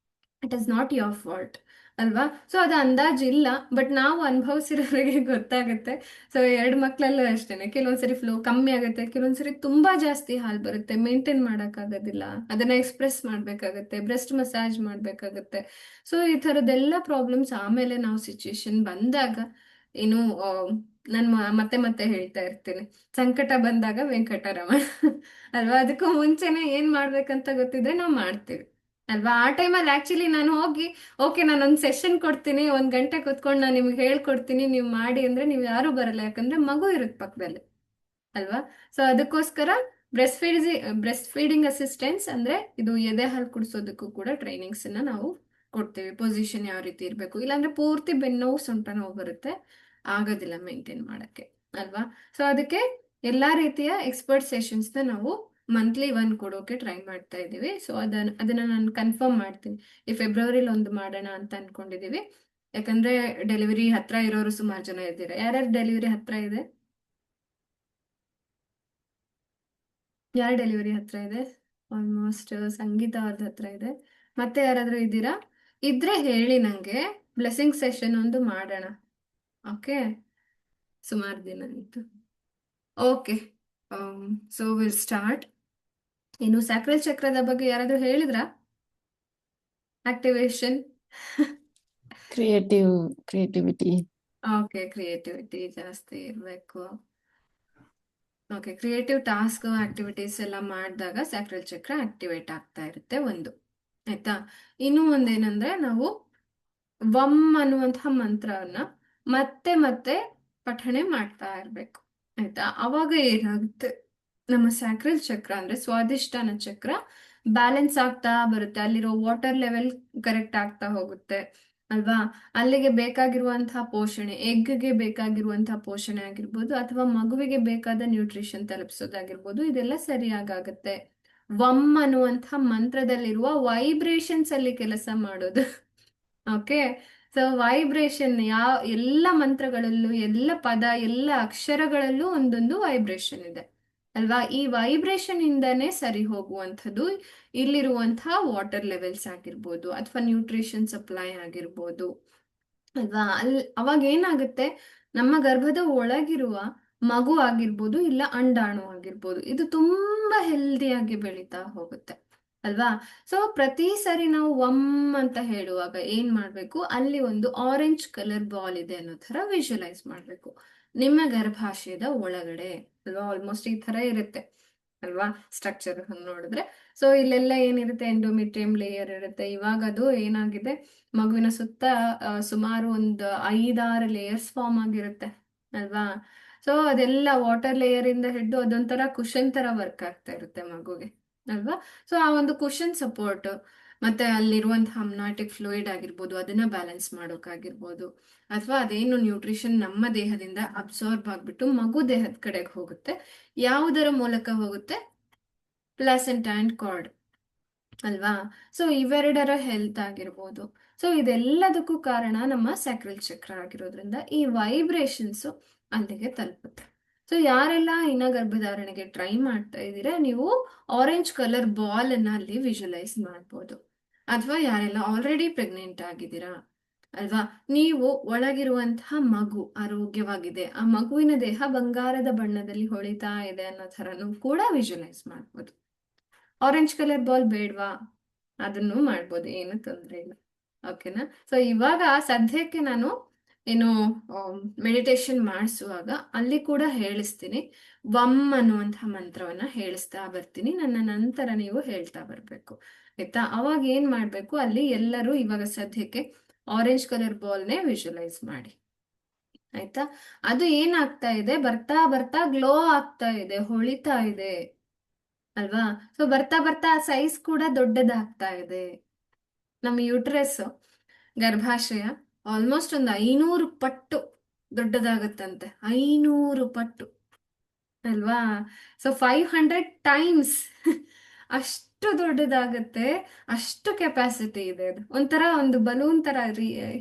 It is not your fault ಅಲ್ವಾ. ಸೊ ಅದು ಅಂದಾಜಿಲ್ಲ, ಬಟ್ ನಾವು ಅನುಭವಿಸಿರೋರಿಗೆ ಗೊತ್ತಾಗುತ್ತೆ. ಸೊ 2 ಮಕ್ಳಲ್ಲೂ ಅಷ್ಟೇನೆ, ಕೆಲವೊಂದ್ಸರಿ ಫ್ಲೋ ಕಮ್ಮಿ ಆಗುತ್ತೆ, ಕೆಲವೊಂದ್ಸರಿ ತುಂಬಾ ಜಾಸ್ತಿ ಹಾಲು ಬರುತ್ತೆ, ಮೇಂಟೈನ್ ಮಾಡೋಕ್ಕಾಗೋದಿಲ್ಲ, ಅದನ್ನ ಎಕ್ಸ್ಪ್ರೆಸ್ ಮಾಡ್ಬೇಕಾಗತ್ತೆ, ಬ್ರೆಸ್ಟ್ ಮಸಾಜ್ ಮಾಡ್ಬೇಕಾಗತ್ತೆ. ಸೊ ಈ ಥರದ್ದೆಲ್ಲ ಪ್ರಾಬ್ಲಮ್ಸ್ ಆಮೇಲೆ ನಾವು ಸಿಚುಯೇಷನ್ ಬಂದಾಗ ಏನು ನಾನು ಮತ್ತೆ ಮತ್ತೆ ಹೇಳ್ತಾ ಇರ್ತೀನಿ, ಸಂಕಟ ಬಂದಾಗ ವೆಂಕಟರಮಣ ಅಲ್ವಾ. ಅದಕ್ಕೂ ಮುಂಚೆನೆ ಏನ್ ಮಾಡ್ಬೇಕಂತ ಗೊತ್ತಿದ್ರೆ ನಾವು ಮಾಡ್ತೀವಿ ಅಲ್ವಾ. ಆ ಟೈಮಲ್ಲಿ ಆಕ್ಚುಲಿ ನಾನು ಹೋಗಿ ಓಕೆ ನಾನೊಂದು ಸೆಷನ್ ಕೊಡ್ತೀನಿ, 1 ಗಂಟೆ ಕುತ್ಕೊಂಡು ನಾನು ನಿಮ್ಗೆ ಹೇಳ್ಕೊಡ್ತೀನಿ, ನೀವು ಮಾಡಿ ಅಂದ್ರೆ ನೀವು ಯಾರು ಬರಲ್ಲ, ಯಾಕಂದ್ರೆ ಮಗು ಇರುತ್ತೆ ಪಕ್ಕದಲ್ಲಿ ಅಲ್ವಾ. ಸೊ ಅದಕ್ಕೋಸ್ಕರ ಬ್ರೆಸ್ಟ್ ಫೀಡಿಂಗ್ ಅಸಿಸ್ಟೆನ್ಸ್ ಅಂದ್ರೆ ಇದು ಎದೆ ಹಾಲು ಕುಡಿಸೋದಕ್ಕೂ ಕೂಡ ಟ್ರೈನಿಂಗ್ಸ್ ಅನ್ನ ನಾವು ಕೊಡ್ತೀವಿ. ಪೊಸಿಷನ್ ಯಾವ ರೀತಿ ಇರಬೇಕು, ಇಲ್ಲಾಂದ್ರೆ ಪೂರ್ತಿ ಬೆನ್ನೋವು ಸೊಂಟ ನೋವು ಬರುತ್ತೆ, ಆಗೋದಿಲ್ಲ ಮೇಂಟೈನ್ ಮಾಡಕ್ಕೆ ಅಲ್ವಾ. ಸೊ ಅದಕ್ಕೆ ಎಲ್ಲಾ ರೀತಿಯ ಎಕ್ಸ್ಪರ್ಟ್ ಸೆಷನ್ಸ್ ನ ನಾವು ಮಂತ್ಲಿ 1 ಕೊಡೋಕೆ ಟ್ರೈ ಮಾಡ್ತಾ ಇದ್ದೀವಿ. ಸೊ ಅದನ್ನ ನಾನು ಕನ್ಫರ್ಮ್ ಮಾಡ್ತೀನಿ. ಈ ಫೆಬ್ರವರಿಲಿ ಒಂದು ಮಾಡೋಣ ಅಂತ ಅನ್ಕೊಂಡಿದೀವಿ. ಯಾಕಂದ್ರೆ ಡೆಲಿವರಿ ಹತ್ರ ಇರೋರು ಸುಮಾರು ಜನ ಇದ್ದೀರಾ. ಯಾರ್ಯಾರು ಡೆಲಿವರಿ ಹತ್ರ ಇದೆ? ಯಾರ ಡೆಲಿವರಿ ಹತ್ರ ಇದೆ? ಆಲ್ಮೋಸ್ಟ್ ಸಂಗೀತ ಅವ್ರದ್ದು ಹತ್ರ ಇದೆ. ಮತ್ತೆ ಯಾರಾದ್ರೂ ಇದ್ದೀರಾ? ಇದ್ರೆ ಹೇಳಿ ನಂಗೆ, ಬ್ಲೆಸ್ಸಿಂಗ್ ಸೆಷನ್ ಒಂದು ಮಾಡೋಣ. ಓಕೆ, ಸುಮಾರು ದಿನ ಆಯ್ತು. Okay, so will start. ಇನ್ನು ಸ್ಯಾಕ್ರಲ್ ಚಕ್ರದ ಬಗ್ಗೆ ಯಾರಾದ್ರೂ ಹೇಳಿದ್ರಾ? Activation creativity. ಓಕೆ, ಕ್ರಿಯೇಟಿವಿಟಿ ಜಾಸ್ತಿ ಇರಬೇಕು. ಓಕೆ, ಕ್ರಿಯೇಟಿವ್ ಟಾಸ್ಕ್ ಆಕ್ಟಿವಿಟೀಸ್ ಎಲ್ಲ ಮಾಡಿದಾಗ ಸ್ಯಾಕ್ರಲ್ ಚಕ್ರ ಆಕ್ಟಿವೇಟ್ ಆಗ್ತಾ ಇರುತ್ತೆ ಒಂದು. ಆಯ್ತಾ? ಇನ್ನೂ ಒಂದೇನಂದ್ರೆ ನಾವು ವಮ್ ಅನ್ನುವಂತಹ ಮಂತ್ರವನ್ನ ಮತ್ತೆ ಮತ್ತೆ ಪಠಣೆ ಮಾಡ್ತಾ ಇರ್ಬೇಕು. ಆಯ್ತಾ? ಅವಾಗ ಏನಾಗುತ್ತೆ, ನಮ್ಮ ಸ್ಯಾಕ್ರಲ್ ಚಕ್ರ ಅಂದ್ರೆ ಸ್ವಾದಿಷ್ಟಾನ ಚಕ್ರ ಬ್ಯಾಲೆನ್ಸ್ ಆಗ್ತಾ ಬರುತ್ತೆ, ಅಲ್ಲಿರೋ ವಾಟರ್ ಲೆವೆಲ್ ಕರೆಕ್ಟ್ ಆಗ್ತಾ ಹೋಗುತ್ತೆ ಅಲ್ವಾ. ಅಲ್ಲಿಗೆ ಬೇಕಾಗಿರುವಂತಹ ಪೋಷಣೆ, ಎಗ್ಗೆ ಬೇಕಾಗಿರುವಂತಹ ಪೋಷಣೆ ಆಗಿರ್ಬೋದು, ಅಥವಾ ಮಗುವಿಗೆ ಬೇಕಾದ ನ್ಯೂಟ್ರಿಷನ್ ತಲುಪಿಸೋದಾಗಿರ್ಬೋದು, ಇದೆಲ್ಲ ಸರಿಯಾಗತ್ತೆ. ವಮ್ ಅನ್ನುವಂತಹ ಮಂತ್ರದಲ್ಲಿರುವ ವೈಬ್ರೇಷನ್ಸ್ ಅಲ್ಲಿ ಕೆಲಸ ಮಾಡೋದು. ಓಕೆ, ಸೊ ವೈಬ್ರೇಷನ್ ಎಲ್ಲ ಮಂತ್ರಗಳಲ್ಲೂ, ಎಲ್ಲ ಪದ, ಎಲ್ಲ ಅಕ್ಷರಗಳಲ್ಲೂ ಒಂದೊಂದು ವೈಬ್ರೇಷನ್ ಇದೆ ಅಲ್ವಾ. ಈ ವೈಬ್ರೇಷನ್ ಇಂದಾನೇ ಸರಿ ಹೋಗುವಂಥದ್ದು ಇಲ್ಲಿರುವಂತಹ ವಾಟರ್ ಲೆವೆಲ್ಸ್ ಆಗಿರ್ಬೋದು, ಅಥವಾ ನ್ಯೂಟ್ರಿಷನ್ ಸಪ್ಲೈ ಆಗಿರ್ಬೋದು ಅಲ್ವಾ. ಅವಾಗ ಏನಾಗುತ್ತೆ, ನಮ್ಮ ಗರ್ಭದ ಒಳಗಿರುವ ಮಗು ಆಗಿರ್ಬೋದು, ಇಲ್ಲ ಅಂಡಾಣು ಆಗಿರ್ಬೋದು, ಇದು ತುಂಬಾ ಹೆಲ್ದಿಯಾಗಿ ಬೆಳೀತಾ ಹೋಗುತ್ತೆ ಅಲ್ವಾ. ಸೊ ಪ್ರತಿ ಸರಿ ನಾವು ವಮ್ ಅಂತ ಹೇಳುವಾಗ ಏನ್ ಮಾಡ್ಬೇಕು, ಅಲ್ಲಿ ಒಂದು ಆರೆಂಜ್ ಕಲರ್ ಬಾಲ್ ಇದೆ ಅನ್ನೋ ತರ ವಿಜುವಲೈಸ್ ಮಾಡ್ಬೇಕು ನಿಮ್ಮ ಗರ್ಭಾಶಯದ ಒಳಗಡೆ ಅಲ್ವಾ. ಆಲ್ಮೋಸ್ಟ್ ಈ ತರ ಇರುತ್ತೆ ಅಲ್ವಾ ಸ್ಟ್ರಕ್ಚರ್ ನೋಡಿದ್ರೆ. ಸೊ ಇಲ್ಲೆಲ್ಲ ಏನಿರುತ್ತೆ, ಎಂಡೋಮೆಟ್ರಿಯಂ ಲೇಯರ್ ಇರುತ್ತೆ. ಇವಾಗ ಅದು ಏನಾಗಿದೆ, ಮಗುವಿನ ಸುತ್ತ ಸುಮಾರು ಒಂದು 5-6 ಲೇಯರ್ಸ್ ಫಾರ್ಮ್ ಆಗಿರುತ್ತೆ ಅಲ್ವಾ. ಸೊ ಅದೆಲ್ಲ ವಾಟರ್ ಲೇಯರ್ ಇಂದ ಹಿಡಿದು ಅದೊಂಥರ ಕುಶನ್ ತರ ವರ್ಕ್ ಆಗ್ತಾ ಇರುತ್ತೆ ಮಗುಗೆ ಅಲ್ವಾ. ಸೊ ಆ ಒಂದು ಕುಶನ್ ಸಪೋರ್ಟ್, ಮತ್ತೆ ಅಲ್ಲಿರುವಂತಹ ಅಮ್ನಾಟಿಕ್ ಫ್ಲೂಯಿಡ್ ಆಗಿರ್ಬೋದು, ಅದನ್ನ ಬ್ಯಾಲೆನ್ಸ್ ಮಾಡೋಕ್ಕಾಗಿರ್ಬೋದು, ಅಥವಾ ಅದೇನು ನ್ಯೂಟ್ರಿಷನ್ ನಮ್ಮ ದೇಹದಿಂದ ಅಬ್ಸಾರ್ಬ್ ಆಗ್ಬಿಟ್ಟು ಮಗು ದೇಹದ ಕಡೆಗೆ ಹೋಗುತ್ತೆ, ಯಾವುದರ ಮೂಲಕ ಹೋಗುತ್ತೆ, ಪ್ಲಾಸೆಂಟಾ ಅಂಡ್ ಕಾರ್ಡ್ ಅಲ್ವಾ. ಸೊ ಇವೆರಡರ ಹೆಲ್ತ್ ಆಗಿರ್ಬೋದು. ಸೊ ಇದೆಲ್ಲದಕ್ಕೂ ಕಾರಣ ನಮ್ಮ ಸ್ಯಾಕ್ರಲ್ ಚಕ್ರ ಆಗಿರೋದ್ರಿಂದ ಈ ವೈಬ್ರೇಷನ್ಸ್ ಅಲ್ಲಿಗೆ ತಲುಪುತ್ತೆ. ಸೊ ಯಾರೆಲ್ಲ ಇನ್ನ ಗರ್ಭಧಾರಣೆಗೆ ಟ್ರೈ ಮಾಡ್ತಾ ಇದ್ದೀರಾ, ನೀವು ಆರೆಂಜ್ ಕಲರ್ ಬಾಲ್ ಅನ್ನ ಅಲ್ಲಿ ವಿಜುವಲೈಸ್ ಮಾಡ್ಬೋದು. ಅಥವಾ ಯಾರೆಲ್ಲ ಆಲ್ರೆಡಿ ಪ್ರೆಗ್ನೆಂಟ್ ಆಗಿದ್ದೀರಾ ಅಲ್ವಾ, ನೀವು ಒಳಗಿರುವಂತಹ ಮಗು ಆರೋಗ್ಯವಾಗಿದೆ, ಆ ಮಗುವಿನ ದೇಹ ಬಂಗಾರದ ಬಣ್ಣದಲ್ಲಿ ಹೊಳಿತಾ ಇದೆ ಅನ್ನೋ ಥರನೂ ಕೂಡ ವಿಜುವಲೈಸ್ ಮಾಡ್ಬೋದು. ಆರೆಂಜ್ ಕಲರ್ ಬಾಲ್ ಬೇಡ್ವಾ, ಅದನ್ನು ಮಾಡ್ಬೋದು, ಏನು ತೊಂದರೆ ಇಲ್ಲ. ಓಕೆನಾ. ಸೊ ಇವಾಗ ಸದ್ಯಕ್ಕೆ ನಾನು ಏನು ಮೆಡಿಟೇಷನ್ ಮಾಡಿಸುವಾಗ ಅಲ್ಲಿ ಕೂಡ ಹೇಳಿಸ್ತೀನಿ, ವಮ್ ಅನ್ನುವಂತಹ ಮಂತ್ರವನ್ನ ಹೇಳಿಸ್ತಾ ಬರ್ತೀನಿ, ನನ್ನ ನಂತರ ನೀವು ಹೇಳ್ತಾ ಬರ್ಬೇಕು ಆಯ್ತಾ. ಅವಾಗ ಏನ್ ಮಾಡ್ಬೇಕು, ಅಲ್ಲಿ ಎಲ್ಲರೂ ಇವಾಗ ಸದ್ಯಕ್ಕೆ ಆರೆಂಜ್ ಕಲರ್ ಬಾಲ್ನೇ ವಿಜುವಲೈಸ್ ಮಾಡಿ ಆಯ್ತಾ. ಅದು ಏನಾಗ್ತಾ ಇದೆ, ಬರ್ತಾ ಬರ್ತಾ ಗ್ಲೋ ಆಗ್ತಾ ಇದೆ, ಹೊಳಿತಾ ಇದೆ ಅಲ್ವಾ. ಸೊ ಬರ್ತಾ ಬರ್ತಾ ಸೈಜ್ ಕೂಡ ದೊಡ್ಡದಾಗ್ತಾ ಇದೆ. ನಮ್ಮ ಯೂಟ್ರಸ್ ಗರ್ಭಾಶಯ ಆಲ್ಮೋಸ್ಟ್ ಒಂದು 500 ಪಟ್ಟು ದೊಡ್ಡದಾಗತ್ತಂತೆ. 500 ಪಟ್ಟು ಅಲ್ವಾ? ಸೊ 500 ಟೈಮ್ಸ್ ಅಷ್ಟು ದೊಡ್ಡದಾಗತ್ತೆ. ಅಷ್ಟು ಕೆಪಾಸಿಟಿ ಇದೆ ಅದು. ಒಂಥರ ಒಂದು ಬಲೂನ್ ತರ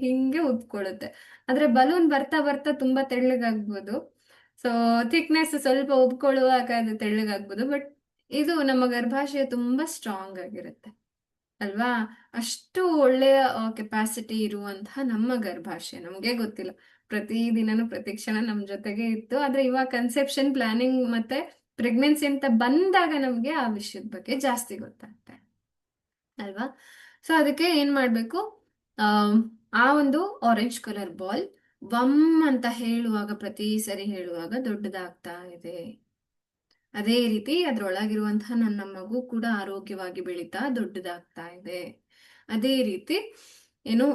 ಹಿಂಗೆ ಉದ್ಕೊಳ್ಳುತ್ತೆ. ಆದ್ರೆ ಬಲೂನ್ ಬರ್ತಾ ಬರ್ತಾ ತುಂಬಾ ತೆಳ್ಳಗಾಗ್ಬೋದು. ಸೊ ಥಿಕ್ನೆಸ್ ಸ್ವಲ್ಪ ಉಬ್ಕೊಳ್ಳುವಾಗ ಅದು ತೆಳ್ಳಗಾಗ್ಬೋದು. ಬಟ್ ಇದು ನಮ್ಮ ಗರ್ಭಾಶಯ ತುಂಬಾ ಸ್ಟ್ರಾಂಗ್ ಆಗಿರುತ್ತೆ ಅಲ್ವಾ? ಅಷ್ಟು ಒಳ್ಳೆಯ ಕೆಪಾಸಿಟಿ ಇರುವಂತಹ ನಮ್ಮ ಗರ್ಭಾಶಯ ನಮಗೆ ಗೊತ್ತಿಲ್ಲ. ಪ್ರತಿದಿನನೂ ಪ್ರತಿ ಕ್ಷಣ ನಮ್ಮ ಜೊತೆಗೆ ಇತ್ತು. ಆದ್ರೆ ಇವಾಗ ಕನ್ಸೆಪ್ಷನ್ ಪ್ಲಾನಿಂಗ್ ಮತ್ತೆ ಪ್ರೆಗ್ನೆನ್ಸಿ ಅಂತ ಬಂದಾಗ ನಮಗೆ ಆ ವಿಷಯದ ಬಗ್ಗೆ ಜಾಸ್ತಿ ಗೊತ್ತಾಗ್ತಾ ಇದೆ ಅಲ್ವಾ? ಸೊ ಅದಕ್ಕೆ ಏನ್ ಮಾಡ್ಬೇಕು, ಆ ಒಂದು ಆರೆಂಜ್ ಕಲರ್ ಬಾಲ್ ವಮ್ ಅಂತ ಹೇಳುವಾಗ, ಪ್ರತಿ ಸರಿ ಹೇಳುವಾಗ ದೊಡ್ಡದಾಗ್ತಾ ಇದೆ. ಅದೇ ರೀತಿ ಅದ್ರೊಳಗಿರುವಂತಹ ನನ್ನ ಮಗು ಕೂಡ ಆರೋಗ್ಯವಾಗಿ ಬೆಳೀತಾ ದೊಡ್ಡದಾಗ್ತಾ ಇದೆ. ಅದೇ ರೀತಿ ಏನು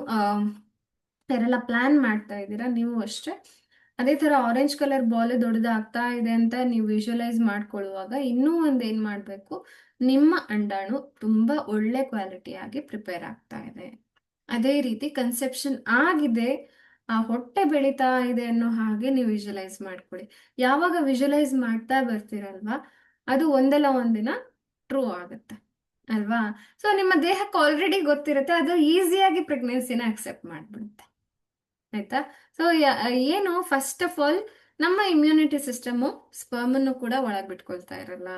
ಯಾರೆಲ್ಲ ಪ್ಲಾನ್ ಮಾಡ್ತಾ ಇದ್ದೀರಾ ನೀವು ಅಷ್ಟೇ, ಅದೇ ತರ ಆರೆಂಜ್ ಕಲರ್ ಬಾಲ್ ದೊಡ್ಡದಾಗ್ತಾ ಇದೆ ಅಂತ ನೀವು ವಿಜುವಲೈಸ್ ಮಾಡ್ಕೊಳ್ಳುವಾಗ ಇನ್ನೂ ಒಂದ್ ಏನ್ ಮಾಡ್ಬೇಕು, ನಿಮ್ಮ ಅಂಡಾಣು ತುಂಬಾ ಒಳ್ಳೆ ಕ್ವಾಲಿಟಿಯಾಗಿ ಪ್ರಿಪೇರ್ ಆಗ್ತಾ ಇದೆ. ಅದೇ ರೀತಿ ಕನ್ಸೆಪ್ಷನ್ ಆಗಿದೆ, ಆ ಹೊಟ್ಟೆ ಬೆಳೀತಾ ಇದೆ ಅನ್ನೋ ಹಾಗೆ ನೀವು ವಿಜುವಲೈಸ್ ಮಾಡ್ಕೊಳ್ಳಿ. ಯಾವಾಗ ವಿಜುವಲೈಸ್ ಮಾಡ್ತಾ ಬರ್ತೀರಲ್ವಾ, ಅದು ಒಂದಲ್ಲ ಒಂದಿನ ಟ್ರೂ ಆಗುತ್ತೆ ಅಲ್ವಾ? ಸೊ ನಿಮ್ಮ ದೇಹಕ್ಕೆ ಆಲ್ರೆಡಿ ಗೊತ್ತಿರುತ್ತೆ, ಅದು ಈಸಿಯಾಗಿ ಪ್ರೆಗ್ನೆನ್ಸಿನ ಅಕ್ಸೆಪ್ಟ್ ಮಾಡ್ಬಿಡುತ್ತೆ. ಆಯ್ತಾ? ಸೊ ಏನು ಫಸ್ಟ್ ಆಫ್ ಆಲ್ ನಮ್ಮ ಇಮ್ಯುನಿಟಿ ಸಿಸ್ಟಮು ಸ್ಪರ್ಮನ್ನು ಕೂಡ ಒಳಗ್ ಬಿಟ್ಕೊಳ್ತಾ ಇರಲ್ಲ.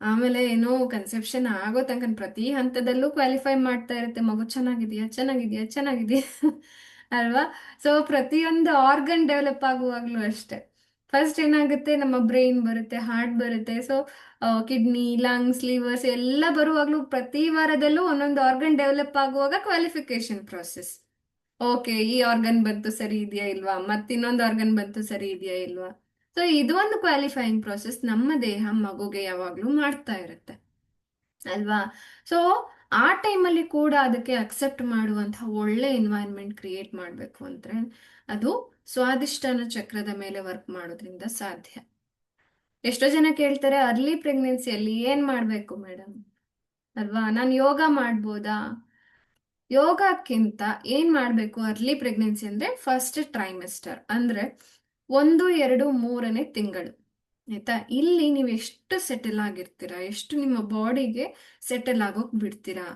ಆಮೇಲೆ ಏನೋ ಕನ್ಸೆಪ್ಷನ್ ಆಗೋ ತನಕ ಪ್ರತಿ ಹಂತದಲ್ಲೂ ಕ್ವಾಲಿಫೈ ಮಾಡ್ತಾ ಇರುತ್ತೆ, ಮಗು ಚೆನ್ನಾಗಿದೆಯಾ ಚೆನ್ನಾಗಿದೆಯಾ ಚೆನ್ನಾಗಿದೆಯಾ ಅಲ್ವಾ? ಸೊ ಪ್ರತಿಯೊಂದು ಆರ್ಗನ್ ಡೆವಲಪ್ ಆಗುವಾಗ್ಲೂ ಅಷ್ಟೇ. ಫಸ್ಟ್ ಏನಾಗುತ್ತೆ, ನಮ್ಮ ಬ್ರೈನ್ ಬರುತ್ತೆ, ಹಾರ್ಟ್ ಬರುತ್ತೆ, ಸೊ ಕಿಡ್ನಿ, ಲಂಗ್ಸ್, ಲಿವರ್ಸ್ ಎಲ್ಲ ಬರುವಾಗ್ಲೂ ಪ್ರತಿ ವಾರದಲ್ಲೂ ಒಂದೊಂದು ಆರ್ಗನ್ ಡೆವಲಪ್ ಆಗುವಾಗ ಕ್ವಾಲಿಫಿಕೇಶನ್ ಪ್ರೋಸೆಸ್. ಓಕೆ, ಈ ಆರ್ಗನ್ ಬಂತು ಸರಿ ಇದೆಯಾ ಇಲ್ವಾ, ಮತ್ತಿನ್ನೊಂದು ಆರ್ಗನ್ ಬಂತು ಸರಿ ಇದೆಯಾ ಇಲ್ವಾ. ಸೊ ಇದು ಒಂದು ಕ್ವಾಲಿಫೈಯಿಂಗ್ ಪ್ರೋಸೆಸ್ ನಮ್ಮ ದೇಹ ಮಗುಗೆ ಯಾವಾಗ್ಲೂ ಮಾಡ್ತಾ ಇರುತ್ತೆ ಅಲ್ವಾ? ಸೊ ಆ ಟೈಮಲ್ಲಿ ಕೂಡ ಅದಕ್ಕೆ ಅಕ್ಸೆಪ್ಟ್ ಮಾಡುವಂತಹ ಒಳ್ಳೆ ಎನ್ವೈರನ್ಮೆಂಟ್ ಕ್ರಿಯೇಟ್ ಮಾಡಬೇಕು ಅಂದ್ರೆ ಅದು ಸ್ವಾದಿಷ್ಟಾನ ಚಕ್ರದ ಮೇಲೆ ವರ್ಕ್ ಮಾಡೋದ್ರಿಂದ ಸಾಧ್ಯ. ಎಷ್ಟೋ ಜನ ಕೇಳ್ತಾರೆ, ಅರ್ಲಿ ಪ್ರೆಗ್ನೆನ್ಸಿಯಲ್ಲಿ ಏನ್ ಮಾಡ್ಬೇಕು ಮೇಡಮ್ ಅಲ್ವಾ, ನಾನು ಯೋಗ ಮಾಡ್ಬೋದಾ? ಯೋಗಕ್ಕಿಂತ ಏನ್ ಮಾಡ್ಬೇಕು ಅರ್ಲಿ ಪ್ರೆಗ್ನೆನ್ಸಿ ಅಂದ್ರೆ ಫಸ್ಟ್ ಟ್ರೈಮೆಸ್ಟರ್ ಅಂದ್ರೆ 1, 2, 3ನೇ ತಿಂಗಳು. ಆಯ್ತಾ? ಇಲ್ಲಿ ನೀವು ಎಷ್ಟು ಸೆಟಲ್ ಆಗಿರ್ತೀರಾ, ಎಷ್ಟು ನಿಮ್ಮ ಬಾಡಿಗೆ ಸೆಟಲ್ ಆಗೋಕ್ ಬಿಡ್ತೀರಾ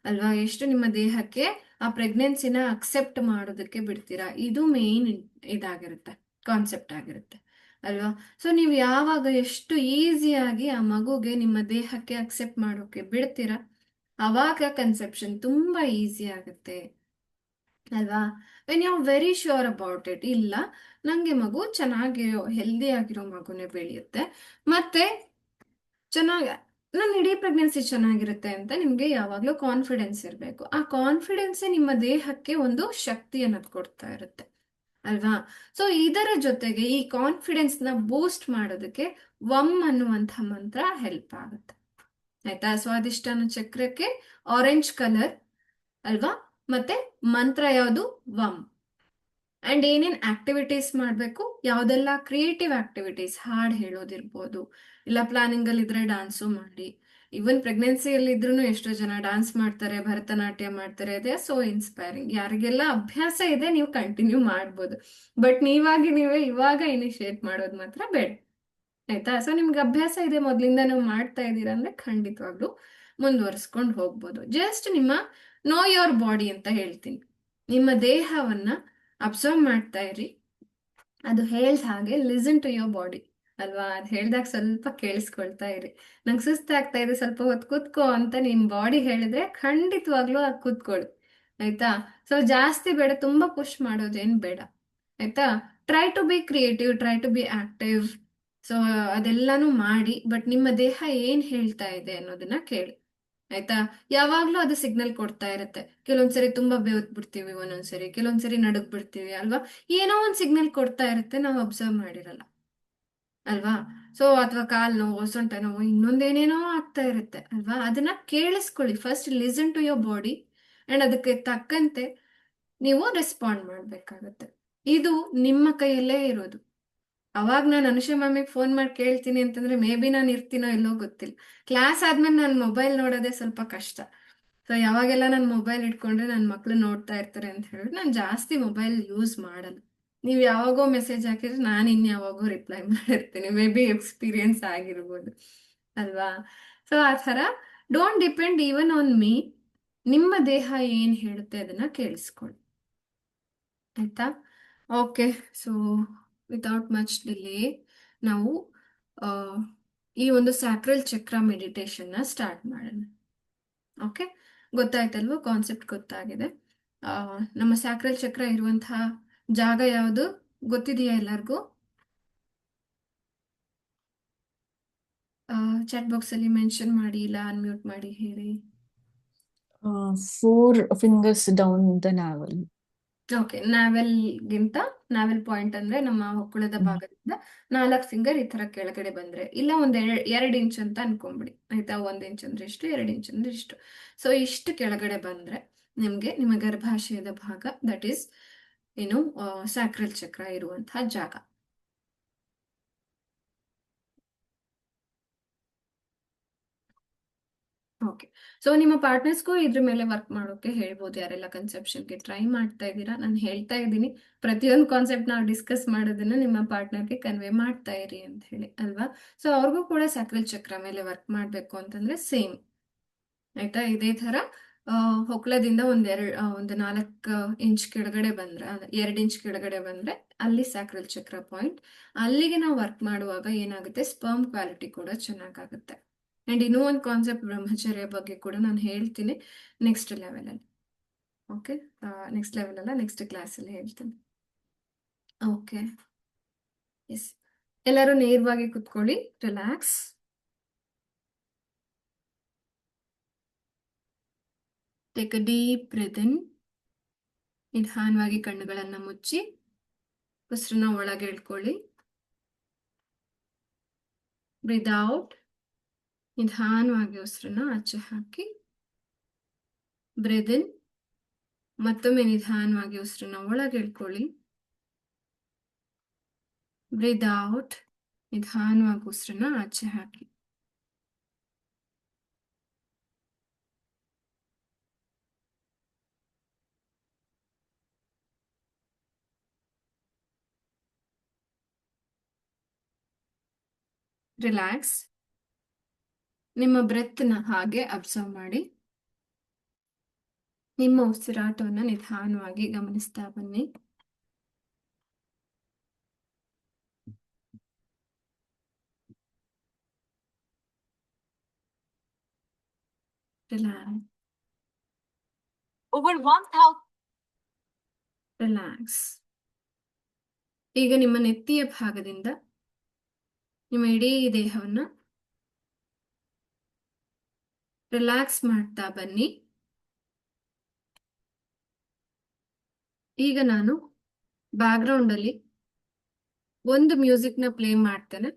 ಅಲ್ವಾ, ಎಷ್ಟು ನಿಮ್ಮ ದೇಹಕ್ಕೆ ಆ ಪ್ರೆಗ್ನೆನ್ಸಿನ ಅಕ್ಸೆಪ್ಟ್ ಮಾಡೋದಕ್ಕೆ ಬಿಡ್ತೀರಾ, ಇದು ಮೇನ್ ಇದಾಗಿರುತ್ತೆ, ಕಾನ್ಸೆಪ್ಟ್ ಆಗಿರುತ್ತೆ ಅಲ್ವಾ? ಸೊ ನೀವು ಯಾವಾಗ ಎಷ್ಟು ಈಸಿಯಾಗಿ ಆ ಮಗುಗೆ ನಿಮ್ಮ ದೇಹಕ್ಕೆ ಅಕ್ಸೆಪ್ಟ್ ಮಾಡೋಕೆ ಬಿಡ್ತೀರಾ, ಅವಾಗ ಕನ್ಸೆಪ್ಷನ್ ತುಂಬಾ ಈಸಿ ಆಗುತ್ತೆ ಅಲ್ವಾ? When you are very sure about it, ಇಲ್ಲ ನಂಗೆ ಮಗು ಚೆನ್ನಾಗಿರೋ ಹೆಲ್ದಿ ಆಗಿರೋ ಮಗುನೇ ಬೆಳೆಯುತ್ತೆ, ಮತ್ತೆ ಚೆನ್ನಾಗಿ ನನ್ನ ಇಡೀ ಪ್ರೆಗ್ನೆನ್ಸಿ ಚೆನ್ನಾಗಿರುತ್ತೆ ಅಂತ ನಿಮ್ಗೆ ಯಾವಾಗ್ಲೂ ಕಾನ್ಫಿಡೆನ್ಸ್ ಇರಬೇಕು. ಆ ಕಾನ್ಫಿಡೆನ್ಸೇ ನಿಮ್ಮ ದೇಹಕ್ಕೆ ಒಂದು ಶಕ್ತಿಯನ್ನು ಕೊಡ್ತಾ ಇರುತ್ತೆ ಅಲ್ವಾ? ಸೊ ಇದರ ಜೊತೆಗೆ ಈ ಕಾನ್ಫಿಡೆನ್ಸ್ ನ ಬೂಸ್ಟ್ ಮಾಡೋದಕ್ಕೆ ವಮ್ ಅನ್ನುವಂಥ ಮಂತ್ರ ಹೆಲ್ಪ್ ಆಗುತ್ತೆ. ಆಯ್ತಾ? ಸ್ವಾದಿಷ್ಟಾನ ಚಕ್ರಕ್ಕೆ ಆರೆಂಜ್ ಕಲರ್ ಅಲ್ವಾ, ಮತ್ತೆ ಮಂತ್ರ ಯಾವುದು, ವಮ್. ಅಂಡ್ ಏನೇನ್ ಆಕ್ಟಿವಿಟೀಸ್ ಮಾಡಬೇಕು, ಯಾವುದೆಲ್ಲ ಕ್ರಿಯೇಟಿವ್ ಆಕ್ಟಿವಿಟೀಸ್, ಹಾಡು ಹೇಳೋದಿರ್ಬೋದು, ಇಲ್ಲ ಪ್ಲಾನಿಂಗ್ ಅಲ್ಲಿ ಇದ್ರೆ ಡಾನ್ಸು ಮಾಡಿ. ಇವನ್ ಪ್ರೆಗ್ನೆನ್ಸಿಯಲ್ಲಿ ಇದ್ರೂ ಎಷ್ಟೋ ಜನ ಡಾನ್ಸ್ ಮಾಡ್ತಾರೆ, ಭರತನಾಟ್ಯ ಮಾಡ್ತಾರೆ, ಅದೇ ಸೋ ಇನ್ಸ್ಪೈರಿಂಗ್. ಯಾರಿಗೆಲ್ಲ ಅಭ್ಯಾಸ ಇದೆ ನೀವು ಕಂಟಿನ್ಯೂ ಮಾಡ್ಬೋದು, ಬಟ್ ನೀವೇ ಇವಾಗ ಇನಿಶಿಯೇಟ್ ಮಾಡೋದು ಮಾತ್ರ ಬೇಡ. ಆಯ್ತಾ? ಸೊ ನಿಮ್ಗೆ ಅಭ್ಯಾಸ ಇದೆ, ಮೊದ್ಲಿಂದ ನೀವು ಮಾಡ್ತಾ ಇದ್ದೀರಾ ಅಂದ್ರೆ ಖಂಡಿತವಾಗ್ಲೂ ಮುಂದುವರಿಸ್ಕೊಂಡು ಹೋಗ್ಬೋದು. ಜಸ್ಟ್ ನಿಮ್ಮ ನೋ ಯೋರ್ ಬಾಡಿ ಅಂತ ಹೇಳ್ತೀನಿ. ನಿಮ್ಮ ದೇಹವನ್ನ ಅಬ್ಸರ್ವ್ ಮಾಡ್ತಾ ಇರಿ, ಅದು ಹೇಳ್ದ ಹಾಗೆ ಲಿಸನ್ ಟು ಯೋರ್ ಬಾಡಿ ಅಲ್ವಾ, ಅದು ಹೇಳ್ದಾಗ ಸ್ವಲ್ಪ ಕೇಳಿಸ್ಕೊಳ್ತಾ ಇರಿ. ನಂಗೆ ಸುಸ್ತಾಗ್ತಾ ಇದೆ, ಸ್ವಲ್ಪ ಹೊತ್ತು ಕೂತ್ಕೋ ಅಂತ ನಿಮ್ ಬಾಡಿ ಹೇಳಿದ್ರೆ ಖಂಡಿತವಾಗ್ಲೂ ಅದು ಕೂತ್ಕೊಳ್ಳಿ. ಆಯ್ತಾ? ಸೊ ಜಾಸ್ತಿ ಬೇಡ, ತುಂಬಾ ಪುಷ್ ಮಾಡೋದೇನ್ ಬೇಡ. ಆಯ್ತಾ? Try to be creative, try to be active. So ಅದೆಲ್ಲಾನು ಮಾಡಿ, ಬಟ್ ನಿಮ್ಮ ದೇಹ ಏನ್ ಹೇಳ್ತಾ ಇದೆ ಅನ್ನೋದನ್ನ ಕೇಳಿ. ಆಯ್ತಾ? ಯಾವಾಗ್ಲೂ ಅದು ಸಿಗ್ನಲ್ ಕೊಡ್ತಾ ಇರುತ್ತೆ. ಕೆಲವೊಂದ್ಸರಿ ತುಂಬಾ ಬೇವತ್ ಬಿಡ್ತೀವಿ, ಒಂದೊಂದ್ಸರಿ ಕೆಲವೊಂದ್ಸರಿ ನಡುಗ್ ಬಿಡ್ತೀವಿ ಅಲ್ವಾ, ಏನೋ ಒಂದ್ ಸಿಗ್ನಲ್ ಕೊಡ್ತಾ ಇರುತ್ತೆ, ನಾವು ಅಬ್ಸರ್ವ್ ಮಾಡಿರಲ್ಲ ಅಲ್ವಾ? ಸೊ ಅಥವಾ ಕಾಲ್ ನೋವು, ಸೊಂಟ ನೋವು, ಇನ್ನೊಂದೇನೇನೋ ಆಗ್ತಾ ಇರುತ್ತೆ ಅಲ್ವಾ, ಅದನ್ನ ಕೇಳಿಸ್ಕೊಳ್ಳಿ. First listen to your body and ಅದಕ್ಕೆ ತಕ್ಕಂತೆ ನೀವು ರೆಸ್ಪಾಂಡ್ ಮಾಡ್ಬೇಕಾಗತ್ತೆ. ಇದು ನಿಮ್ಮ ಕೈಯಲ್ಲೇ ಇರೋದು. ಅವಾಗ ನಾನು ಅನುಷಾ ಮ್ಯಾಮಿಗೆ ಫೋನ್ ಮಾಡಿ ಕೇಳ್ತೀನಿ ಅಂತಂದ್ರೆ ಮೇ ಬಿ ನಾನು ಇರ್ತೀನೋ ಇಲ್ಲೋ ಗೊತ್ತಿಲ್ಲ. ಕ್ಲಾಸ್ ಆದ್ಮೇಲೆ ನಾನು ಮೊಬೈಲ್ ನೋಡೋದೇ ಸ್ವಲ್ಪ ಕಷ್ಟ ಸೊ ಯಾವಾಗೆಲ್ಲ ನಾನು ಮೊಬೈಲ್ ಇಟ್ಕೊಂಡ್ರೆ ನನ್ನ ಮಕ್ಳು ನೋಡ್ತಾ ಇರ್ತಾರೆ ಅಂತ ಹೇಳ್ಬಿಟ್ಟು ನಾನು ಜಾಸ್ತಿ ಮೊಬೈಲ್ ಯೂಸ್ ಮಾಡಲ್ಲ. ನೀವು ಯಾವಾಗೋ ಮೆಸೇಜ್ ಹಾಕಿದ್ರೆ ನಾನು ಇನ್ಯಾವಾಗೋ ರಿಪ್ಲೈ ಮಾಡಿರ್ತೀನಿ. ಮೇ ಬಿ ಎಕ್ಸ್ಪೀರಿಯನ್ಸ್ ಆಗಿರ್ಬೋದು ಅಲ್ವಾ? ಸೊ ಆ ಥರ don't depend even on me. ನಿಮ್ಮ ದೇಹ ಏನು ಹೇಳುತ್ತೆ ಅದನ್ನ ಕೇಳಿಸ್ಕೊಳ್ಳಿ, ಆಯ್ತಾ? Okay, so without much delay ನಾವು ಆ, ಈ ಒಂದು ಸ್ಯಾಕ್ರಲ್ ಚಕ್ರ ಮೆಡಿಟೇಷನ್ನ ಸ್ಟಾರ್ಟ್ ಮಾಡೋಣ. ಓಕೆ, ಗೊತ್ತಾಯ್ತಲ್ವ? ಕಾನ್ಸೆಪ್ಟ್ ಗೊತ್ತಾಗಿದೆ. ನಮ್ಮ ಸ್ಯಾಕ್ರಲ್ ಚಕ್ರ ಇರುವಂತಹ ಜಾಗ ಯಾವುದು ಗೊತ್ತಿದೆಯಾ ಎಲ್ಲರಿಗೂ? ಚಾಟ್ ಬಾಕ್ಸಲ್ಲಿ ಮೆನ್ಷನ್ ಮಾಡಿ, ಇಲ್ಲ ಅನ್ಮ್ಯೂಟ್ ಮಾಡಿ ಹೇಳಿ. 4 fingers down the navel. Okay, novel point ಅಂದ್ರೆ ನಮ್ಮ ಹೊಕ್ಕುಳದ ಭಾಗದಿಂದ 4 ಫಿಂಗರ್ ಈ ತರ ಕೆಳಗಡೆ ಬಂದ್ರೆ, ಇಲ್ಲ ಒಂದ್ 2 ಇಂಚ್ ಅಂತ ಅನ್ಕೊಂಬಿಡಿ, ಆಯ್ತಾ? 1 ಇಂಚ್ ಅಂದ್ರೆ ಇಷ್ಟು, 2 ಇಂಚ್ ಅಂದ್ರೆ ಇಷ್ಟು. ಸೊ ಇಷ್ಟು ಕೆಳಗಡೆ ಬಂದ್ರೆ ನಿಮ್ಗೆ ನಿಮ್ಮ ಗರ್ಭಾಶಯದ ಭಾಗ, ದಟ್ ಈಸ್ ಏನು ಸ್ಯಾಕ್ರಲ್ ಚಕ್ರ ಇರುವಂತಹ ಜಾಗ. ಓಕೆ, ಸೊ ನಿಮ್ಮ ಪಾರ್ಟ್ನರ್ಸ್ಗೂ ಇದ್ರ ಮೇಲೆ ವರ್ಕ್ ಮಾಡೋಕೆ ಹೇಳ್ಬೋದು. ಯಾರೆಲ್ಲ ಕನ್ಸೆಪ್ಷನ್ಗೆ ಟ್ರೈ ಮಾಡ್ತಾ ಇದ್ದೀರಾ, ನಾನು ಹೇಳ್ತಾ ಇದ್ದೀನಿ ಪ್ರತಿಯೊಂದು ಕಾನ್ಸೆಪ್ಟ್ ನಾವು ಡಿಸ್ಕಸ್ ಮಾಡೋದನ್ನ ನಿಮ್ಮ ಪಾರ್ಟ್ನರ್ಗೆ ಕನ್ವೆ ಮಾಡ್ತಾ ಇರಿ ಅಂತ ಹೇಳಿ, ಅಲ್ವಾ? ಸೊ ಅವ್ರಿಗೂ ಕೂಡ ಸ್ಯಾಕ್ರಲ್ ಚಕ್ರ ಮೇಲೆ ವರ್ಕ್ ಮಾಡಬೇಕು ಅಂತಂದ್ರೆ ಸೇಮ್, ಆಯ್ತಾ? ಇದೇ ತರ ಹೊಕ್ಳದಿಂದ ಒಂದು 4 ಇಂಚ್ ಕೆಳಗಡೆ ಬಂದ್ರೆ, 2 ಇಂಚ್ ಕೆಳಗಡೆ ಬಂದ್ರೆ ಅಲ್ಲಿ ಸ್ಯಾಕ್ರಲ್ ಚಕ್ರ ಪಾಯಿಂಟ್. ಅಲ್ಲಿಗೆ ನಾವು ವರ್ಕ್ ಮಾಡುವಾಗ ಏನಾಗುತ್ತೆ, ಸ್ಪರ್ಮ್ ಕ್ವಾಲಿಟಿ ಕೂಡ ಚೆನ್ನಾಗಾಗುತ್ತೆ. ಅಂಡ್ ಇನ್ನೂ ಒಂದು ಕಾನ್ಸೆಪ್ಟ್ ಬ್ರಹ್ಮಚರ್ಯ ಬಗ್ಗೆ ಕೂಡ ನಾನು ಹೇಳ್ತೀನಿ ನೆಕ್ಸ್ಟ್ ಲೆವೆಲಲ್ಲಿ. ಓಕೆ, ನೆಕ್ಸ್ಟ್ ಲೆವೆಲ್ ಅಲ್ಲ, ನೆಕ್ಸ್ಟ್ ಕ್ಲಾಸಲ್ಲಿ ಹೇಳ್ತೀನಿ. ಓಕೆ, ಎಸ್, ಎಲ್ಲರೂ ನೇರವಾಗಿ ಕುತ್ಕೊಳ್ಳಿ, relax. Take a deep breath in. ನಿಧಾನವಾಗಿ ಕಣ್ಣುಗಳನ್ನ ಮುಚ್ಚಿ ಉಸಿರನ್ನ ಒಳಗೆ ಎಳ್ಕೊಳ್ಳಿ. Breathe out. ನಿಧಾನವಾಗಿ ಉಸಿರನ್ನ ಆಚೆ ಹಾಕಿ. ಬ್ರೀತ್ ಇನ್. ಮತ್ತೊಮ್ಮೆ ನಿಧಾನವಾಗಿ ಉಸಿರನ್ನ ಒಳಗೆ ಎಳ್ಕೊಳ್ಳಿ. Breathe out. ನಿಧಾನವಾಗಿ ಉಸಿರನ್ನ ಆಚೆ ಹಾಕಿ. ರಿಲ್ಯಾಕ್ಸ್. ನಿಮ್ಮ ಬ್ರೆತ್ನ ಹಾಗೆ ಅಬ್ಸರ್ವ್ ಮಾಡಿ. ನಿಮ್ಮ ಉಸಿರಾಟವನ್ನು ನಿಧಾನವಾಗಿ ಗಮನಿಸ್ತಾ ಬನ್ನಿ. ರಿಲ್ಯಾಕ್ಸ್. ಈಗ ನಿಮ್ಮ ನೆತ್ತಿಯ ಭಾಗದಿಂದ ನಿಮ್ಮ ಇಡೀ ದೇಹವನ್ನ ರಿಲ್ಯಾಕ್ಸ್ ಮಾಡ್ತಾ ಬನ್ನಿ. ಈಗ ನಾನು ಬ್ಯಾಕ್ಗ್ರೌಂಡ್ ಅಲ್ಲಿ ಒಂದು ಮ್ಯೂಸಿಕ್ ನ ಪ್ಲೇ ಮಾಡ್ತೇನೆ.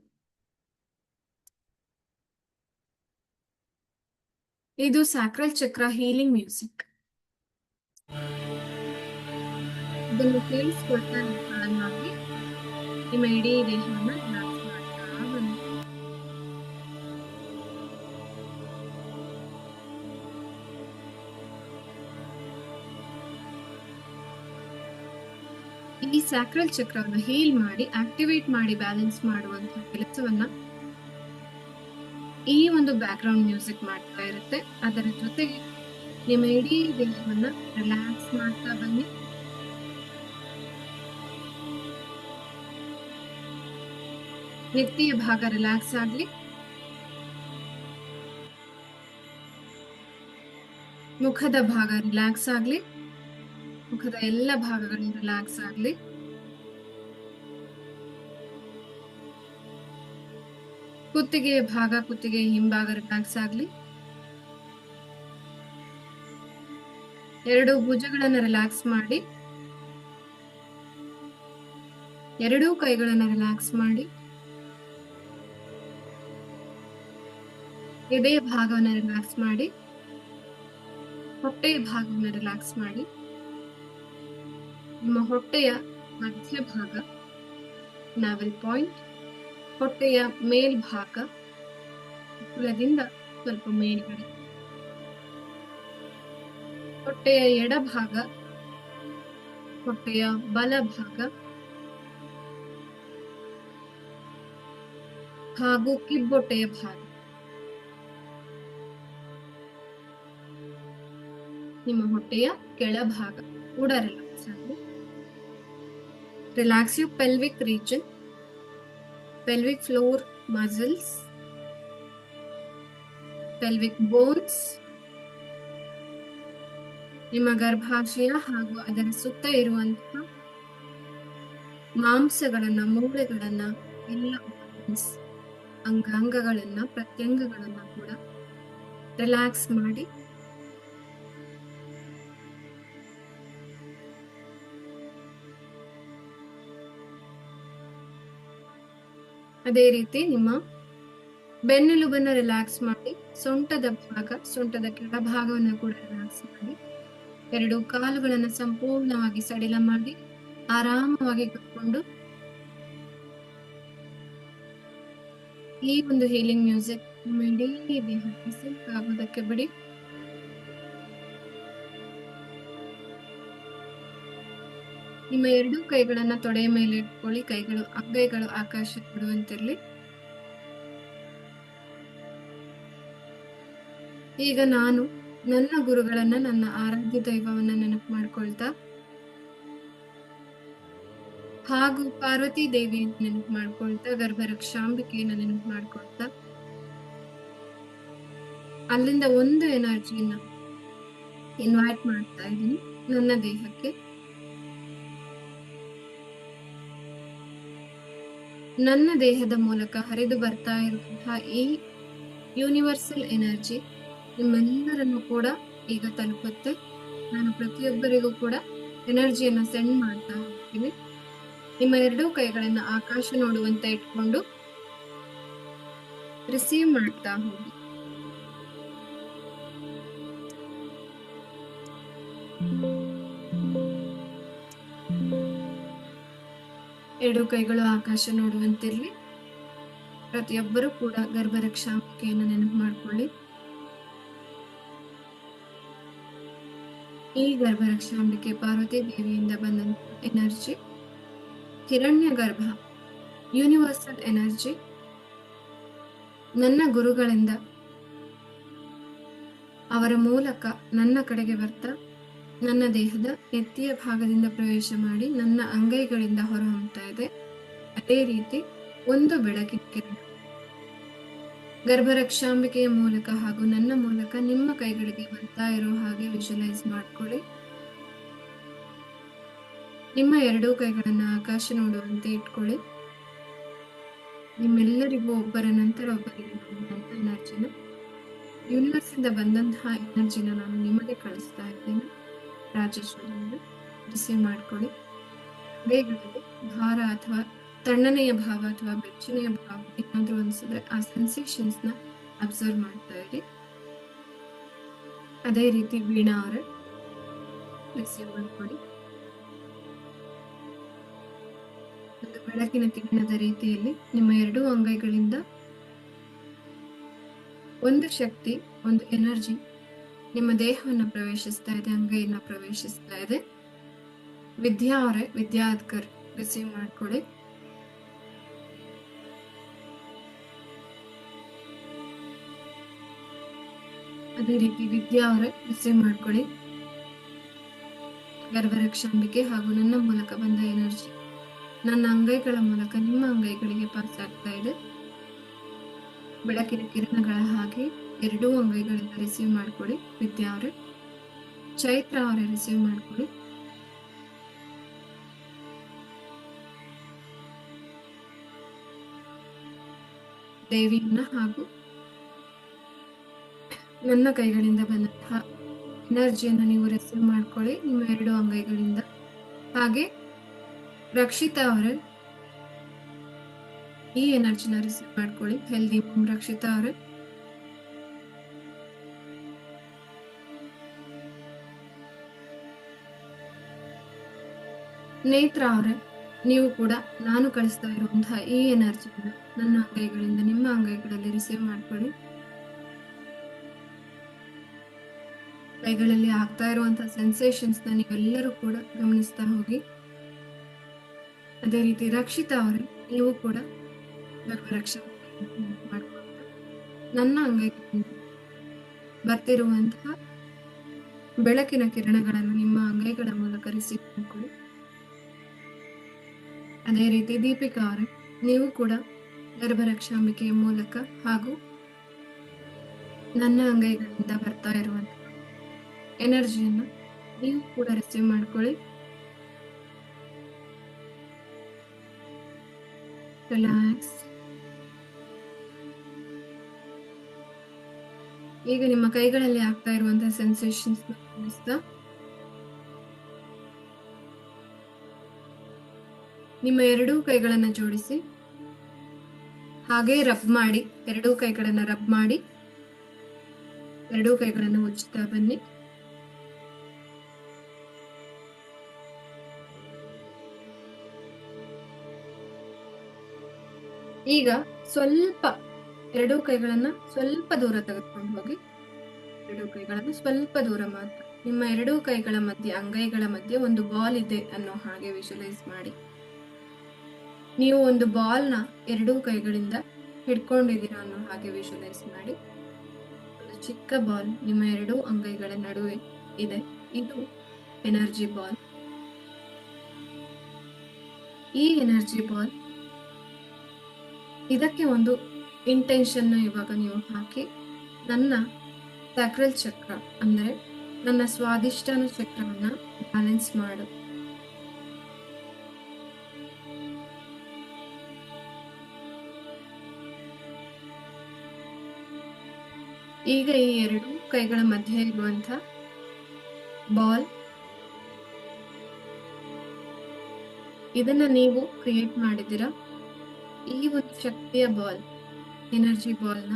ಇದು ಸ್ಯಾಕ್ರಲ್ ಚಕ್ರ ಹೀಲಿಂಗ್ ಮ್ಯೂಸಿಕ್. ಇದನ್ನು ಕೇಳಿಸ್ಕೊಳ್ತಾ ನಿಧಾನವಾಗಿ ನಿಮ್ಮ ಇಡೀ ದೇಹವನ್ನ ರಿಲ್ಯಾಕ್ಸ್ ಮಾಡ್ತಾ ಬನ್ನಿ. ಈ ಸ್ಯಾಕ್ರಲ್ ಚಕ್ರವನ್ನು ಹೀಲ್ ಮಾಡಿ, ಆಕ್ಟಿವೇಟ್ ಮಾಡಿ, ಬ್ಯಾಲೆನ್ಸ್ ಮಾಡುವಂತಹ ಕೆಲಸವನ್ನ ಈ ಒಂದು ಬ್ಯಾಕ್ಗ್ರೌಂಡ್ ಮ್ಯೂಸಿಕ್ ಮಾಡ್ತಾ ಇರುತ್ತೆ. ಅದರ ಜೊತೆಗೆ ನಿಮ್ಮ ಇಡೀ ದೇಹವನ್ನ ರಿಲ್ಯಾಕ್ಸ್ ಮಾಡ್ತಾ ಬನ್ನಿ. ನೆತ್ತಿಯ ಭಾಗ ರಿಲ್ಯಾಕ್ಸ್ ಆಗ್ಲಿ. ಮುಖದ ಭಾಗ ರಿಲ್ಯಾಕ್ಸ್ ಆಗ್ಲಿ. ಮುಖದ ಎಲ್ಲ ಭಾಗಗಳು ರಿಲ್ಯಾಕ್ಸ್ ಆಗ್ಲಿ. ಕುತ್ತಿಗೆಯ ಭಾಗ, ಕುತ್ತಿಗೆಯ ಹಿಂಭಾಗ ರಿಲ್ಯಾಕ್ಸ್ ಆಗ್ಲಿ. 2 ಭುಜಗಳನ್ನು ರಿಲ್ಯಾಕ್ಸ್ ಮಾಡಿ. 2 ಕೈಗಳನ್ನು ರಿಲ್ಯಾಕ್ಸ್ ಮಾಡಿ. ಎದೆಯ ಭಾಗವನ್ನು ರಿಲ್ಯಾಕ್ಸ್ ಮಾಡಿ. ಹೊಟ್ಟೆಯ ಭಾಗವನ್ನು ರಿಲ್ಯಾಕ್ಸ್ ಮಾಡಿ. ನಿಮ್ಮ ಹೊಟ್ಟೆಯ ಮಧ್ಯಭಾಗ, ನಾವೆಲ್ ಪಾಯಿಂಟ್, ಹೊಟ್ಟೆಯ ಮೇಲ್ಭಾಗ, ಕುಲದಿಂದ ಸ್ವಲ್ಪ ಮೇಲ್ಗಡೆ, ಹೊಟ್ಟೆಯ ಎಡಭಾಗ, ಹೊಟ್ಟೆಯ ಬಲಭಾಗ ಹಾಗೂ ಕಿಬ್ಬೊಟ್ಟೆಯ ಭಾಗ. ನಿಮ್ಮ ಹೊಟ್ಟೆಯ ಕೆಳಭಾಗ ಕೂಡ ರಿಲ್ಯಾಕ್ಸ್ ಆಗಿ. Relax your pelvic region, pelvic floor muscles, pelvic bones. ನಿಮ್ಮ ಗರ್ಭಾಶಯ ಹಾಗೂ ಅದರ ಸುತ್ತ ಇರುವಂತಹ ಮಾಂಸಗಳನ್ನ, ಮೂಳೆಗಳನ್ನ, ಎಲ್ಲ ಅಂಗಾಂಗಗಳನ್ನ, ಪ್ರತ್ಯಂಗಗಳನ್ನ ಕೂಡ ರಿಲ್ಯಾಕ್ಸ್ ಮಾಡಿ ಅದೇ ರೀತಿ ನಿಮ್ಮ ಬೆನ್ನೆಲುಬನ್ನ ರಿಲ್ಯಾಕ್ಸ್ ಮಾಡಿ, ಸೊಂಟದ ಭಾಗ, ಸೊಂಟದ ಕೆಳಭಾಗವನ್ನು ಕೂಡ ರಿಲ್ಯಾಕ್ಸ್ ಮಾಡಿ, ಎರಡು ಕಾಲುಗಳನ್ನು ಸಂಪೂರ್ಣವಾಗಿ ಸಡಿಲ ಮಾಡಿ ಆರಾಮವಾಗಿ ಕೂತ್ಕೊಂಡು ಈ ಒಂದು ಹೀಲಿಂಗ್ ಮ್ಯೂಸಿಕ್ ನಿಮ್ಮ ಇಡೀ ದೇಹಕ್ಕೆ ಸಿಂಕ್ ಆಗೋದಕ್ಕೆ ಬಿಡಿ. ನಿಮ್ಮ ಎರಡೂ ಕೈಗಳನ್ನ ತೊಡೆಯ ಮೇಲೆ ಇಟ್ಕೊಳ್ಳಿ. ಅಂಗೈಗಳು ಆಕಾಶ ಬಿಡುವಂತಿರ್ಲಿ. ಈಗ ನಾನು ನನ್ನ ಗುರುಗಳನ್ನ, ನನ್ನ ಆರಾಧ್ಯ ದೈವವನ್ನ ನೆನಪು ಮಾಡ್ಕೊಳ್ತಾ ಹಾಗೂ ಪಾರ್ವತಿ ದೇವಿಯನ್ನು ನೆನಪು ಮಾಡ್ಕೊಳ್ತಾ, ಗರ್ಭರಕ್ಷಾಂಬಿಕೆಯನ್ನ ನೆನಪು ಮಾಡ್ಕೊಳ್ತಾ, ಅಲ್ಲಿಂದ ಒಂದು ಎನರ್ಜಿಯನ್ನ ಇನ್ವೈಟ್ ಮಾಡ್ತಾ ಇದ್ದೀನಿ ನನ್ನ ದೇಹಕ್ಕೆ. ನನ್ನ ದೇಹದ ಮೂಲಕ ಹರಿದು ಬರ್ತಾ ಇರುವಂತಹ ಈ ಯೂನಿವರ್ಸಲ್ ಎನರ್ಜಿ ನಿಮ್ಮೆಲ್ಲರನ್ನು ಕೂಡ ಈಗ ತಲುಪುತ್ತೆ. ನಾನು ಪ್ರತಿಯೊಬ್ಬರಿಗೂ ಕೂಡ ಎನರ್ಜಿಯನ್ನು ಸೆಂಡ್ ಮಾಡ್ತಾ ಹೋಗ್ತೀನಿ. ನಿಮ್ಮ ಎರಡೂ ಕೈಗಳನ್ನ ಆಕಾಶ ನೋಡುವಂತೆ ಇಟ್ಕೊಂಡು ರಿಸೀವ್ ಮಾಡ್ತಾ ಹೋಗಿ. ಎರಡೂ ಕೈಗಳು ಆಕಾಶ ನೋಡುವಂತಿರ್ಲಿ. ಪ್ರತಿಯೊಬ್ಬರು ಕೂಡ ಗರ್ಭರಕ್ಷಾಂಬಿಕೆಯನ್ನು ನೆನಪು ಮಾಡ್ಕೊಳ್ಳಿ. ಈ ಗರ್ಭರಕ್ಷಾಂಬಿಕೆ ಪಾರ್ವತಿ ದೇವಿಯಿಂದ ಬಂದಂತ ಎನರ್ಜಿ, ಹಿರಣ್ಯ ಗರ್ಭ ಯೂನಿವರ್ಸಲ್ ಎನರ್ಜಿ ನನ್ನ ಗುರುಗಳಿಂದ ಅವರ ಮೂಲಕ ನನ್ನ ಕಡೆಗೆ ಬರ್ತಾ ನನ್ನ ದೇಹದ ನೆತ್ತಿಯ ಭಾಗದಿಂದ ಪ್ರವೇಶ ಮಾಡಿ ನನ್ನ ಅಂಗೈಗಳಿಂದ ಹೊರಹೊಮ್ಮುತ್ತಾ ಇದೆ. ಅದೇ ರೀತಿ ಒಂದು ಬೆಳಕಿನ ಕಿರಣ ಗರ್ಭರಕ್ಷಾಂಬಿಕೆಯ ಮೂಲಕ ಹಾಗೂ ನನ್ನ ಮೂಲಕ ನಿಮ್ಮ ಕೈಗಳಿಗೆ ಬರ್ತಾ ಇರೋ ಹಾಗೆ ವಿಜುವಲೈಸ್ ಮಾಡ್ಕೊಳ್ಳಿ. ನಿಮ್ಮ ಎರಡೂ ಕೈಗಳನ್ನ ಆಕಾಶ ನೋಡುವಂತೆ ಇಟ್ಕೊಳ್ಳಿ. ನಿಮ್ಮೆಲ್ಲರಿಗೂ ಒಬ್ಬರ ನಂತರ ಒಬ್ಬರಿಗೆ ಬಂದಂತಹ ಎನರ್ಜಿನ, ಯೂನಿವರ್ಸ್ ಇಂದ ಬಂದಂತಹ ಎನರ್ಜಿನ ನಾನು ನಿಮಗೆ ಕಳಿಸ್ತಾ ಇದ್ದೇನೆ. ರಾಜೇಶ್ವರಿಯಿಂದ ರಿಸೀವ್ ಮಾಡ್ಕೊಳ್ಳಿ. ದೇಹದಲ್ಲಿ ಭಾರ ಅಥವಾ ತಣ್ಣನೆಯ ಭಾವ ಅಥವಾ ಬೆಚ್ಚನೆಯ ಭಾವ ಏನಾದ್ರೂ ಅನ್ಸಿದ್ರೆ ಆ ಸೆನ್ಸೇಷನ್ಸ್ ನ ಅಬ್ಸರ್ವ್ ಮಾಡ್ತಾ ಇರಿ. ಅದೇ ರೀತಿ ವೀಣಾ ಅವರ ರಿಸೀವ್ ಮಾಡ್ಕೊಳ್ಳಿ. ಒಂದು ಬೆಳಕಿನ ಕಿರಣದ ರೀತಿಯಲ್ಲಿ ನಿಮ್ಮ ಎರಡೂ ಅಂಗೈಗಳಿಂದ ಒಂದು ಶಕ್ತಿ, ಒಂದು ಎನರ್ಜಿ ನಿಮ್ಮ ದೇಹವನ್ನು ಪ್ರವೇಶಿಸ್ತಾ ಇದೆ, ಅಂಗೈಯನ್ನ ಪ್ರವೇಶಿಸ್ತಾ ಇದೆ. ವಿದ್ಯಾ ಅವರೇ, ವಿದ್ಯಾಧರ್ ರಿಸೀವ್ ಮಾಡ್ಕೊಳ್ಳಿ. ಅದೇ ರೀತಿ ವಿದ್ಯಾ ಅವರೇ ರಿಸೀವ್ ಮಾಡ್ಕೊಳ್ಳಿ. ಗರ್ಭರಕ್ಷಾಂಬಿಕೆ ಹಾಗೂ ನನ್ನ ಮೂಲಕ ಬಂದ ಎನರ್ಜಿ ನನ್ನ ಅಂಗೈಗಳ ಮೂಲಕ ನಿಮ್ಮ ಅಂಗೈಗಳಿಗೆ ಪಾಸ್ ಆಗ್ತಾ ಇದೆ. ಬೆಳಕಿನ ಕಿರಣಗಳ ಹಾಗೆ ಎರಡೂ ಅಂಗೈಗಳಿಂದ ರಿಸೀವ್ ಮಾಡ್ಕೊಳ್ಳಿ. ವಿದ್ಯಾ ಅವರೇ, ಚೈತ್ರ ಅವರೇ ರಿಸೀವ್ ಮಾಡ್ಕೊಳ್ಳಿ. ದೇವಿಯನ್ನ ಹಾಗೂ ನನ್ನ ಕೈಗಳಿಂದ ಬಂದಂತಹ ಎನರ್ಜಿಯನ್ನು ನೀವು ರಿಸೀವ್ ಮಾಡ್ಕೊಳ್ಳಿ ನಿಮ್ಮ ಎರಡು ಅಂಗೈಗಳಿಂದ. ಹಾಗೆ ರಕ್ಷಿತಾ ಅವರೇ ಈ ಎನರ್ಜಿನ ರಿಸೀವ್ ಮಾಡ್ಕೊಳ್ಳಿ. ಹೆಲ್ದಿ ಓಂ ರಕ್ಷಿತಾ ಅವರೇ. ನೇತ್ರ ಅವರೇ, ನೀವು ಕೂಡ ನಾನು ಕಳಿಸ್ತಾ ಇರುವಂತಹ ಈ ಎನರ್ಜಿನ ನನ್ನ ಅಂಗೈಗಳಿಂದ ನಿಮ್ಮ ಅಂಗೈಗಳಲ್ಲಿ ರಿಸೀವ್ ಮಾಡ್ಕೊಳ್ಳಿ. ಕೈಗಳಲ್ಲಿ ಆಗ್ತಾ ಇರುವಂತಹ ಸೆನ್ಸೇಷನ್ಸ್ ನ ನೀವೆಲ್ಲರೂ ಕೂಡ ಗಮನಿಸ್ತಾ ಹೋಗಿ. ಅದೇ ರೀತಿ ರಕ್ಷಿತಾ ಅವರೇ, ನೀವು ಕೂಡ ಗರ್ಭರಕ್ಷಣೆ ಮಾಡ್ಕೊಳ್ತಾ ನನ್ನ ಅಂಗೈಗಳಿಂದ ಬರ್ತಿರುವಂತಹ ಬೆಳಕಿನ ಕಿರಣಗಳನ್ನು ನಿಮ್ಮ ಅಂಗೈಗಳ ಮೂಲಕ ರಿಸೀವ್ ಮಾಡ್ಕೊಳ್ಳಿ. ಅದೇ ರೀತಿ ದೀಪಿಕಾ ಅವರೇ, ನೀವು ಕೂಡ ಗರ್ಭರಕ್ಷಾಂಬಿಕೆಯ ಮೂಲಕ ಹಾಗೂ ನನ್ನ ಅಂಗೈಗಳಿಂದ ಬರ್ತಾ ಇರುವಂತಹ ಎನರ್ಜಿಯನ್ನು ನೀವು ಕೂಡ ರಿಸೀವ್ ಮಾಡ್ಕೊಳ್ಳಿ. ರಿಲ್ಯಾಕ್ಸ್. ಈಗ ನಿಮ್ಮ ಕೈಗಳಲ್ಲಿ ಆಗ್ತಾ ಇರುವಂತಹ ಸೆನ್ಸೇಷನ್ಸ್ ಗಮನಿಸ್ತಾ ನಿಮ್ಮ ಎರಡೂ ಕೈಗಳನ್ನ ಜೋಡಿಸಿ ಹಾಗೆ ರಬ್ ಮಾಡಿ, ಎರಡೂ ಕೈಗಳನ್ನ ರಬ್ ಮಾಡಿ ಎರಡೂ ಕೈಗಳನ್ನು ಉಜ್ಜುತ್ತಾ ಬನ್ನಿ. ಈಗ ಸ್ವಲ್ಪ ಎರಡೂ ಕೈಗಳನ್ನ ಸ್ವಲ್ಪ ದೂರ ತೆಗೆದುಕೊಂಡು ಹೋಗಿ, ಎರಡೂ ಕೈಗಳನ್ನು ಸ್ವಲ್ಪ ದೂರ ಮಾತ್ರ. ನಿಮ್ಮ ಎರಡೂ ಕೈಗಳ ಮಧ್ಯೆ, ಅಂಗೈಗಳ ಮಧ್ಯೆ ಒಂದು ಬಾಲ್ ಇದೆ ಅನ್ನೋ ಹಾಗೆ ವಿಜುವಲೈಸ್ ಮಾಡಿ. ನೀವು ಒಂದು ಬಾಲ್ನ ಎರಡೂ ಕೈಗಳಿಂದ ಹಿಡ್ಕೊಂಡಿದ್ದೀರಾ ಅನ್ನೋ ಹಾಗೆ ವಿಜುವಲೈಸ್ ಮಾಡಿ. ಒಂದು ಚಿಕ್ಕ ಬಾಲ್ ನಿಮ್ಮ ಎರಡೂ ಅಂಗೈಗಳ ನಡುವೆ ಇದೆ. ಇದು ಎನರ್ಜಿ ಬಾಲ್. ಈ ಎನರ್ಜಿ ಬಾಲ್, ಇದಕ್ಕೆ ಒಂದು ಇಂಟೆನ್ಷನ್ ಇವಾಗ ನೀವು ಹಾಕಿ, ನನ್ನ ಸ್ಯಾಕ್ರಲ್ ಚಕ್ರ ಅಂದ್ರೆ ನನ್ನ ಸ್ವಾದಿಷ್ಟಾನ ಚಕ್ರವನ್ನ ಬ್ಯಾಲೆನ್ಸ್ ಮಾಡು. ಈಗ ಈ ಎರಡು ಕೈಗಳ ಮಧ್ಯೆ ಇರುವಂತ ಬಾಲ್, ಇದನ್ನ ನೀವು ಕ್ರಿಯೇಟ್ ಮಾಡಿದಿರಾ. ಈ ಒಂದು ಶಕ್ತಿಯ ಬಾಲ್, ಎನರ್ಜಿ ಬಾಲ್ನ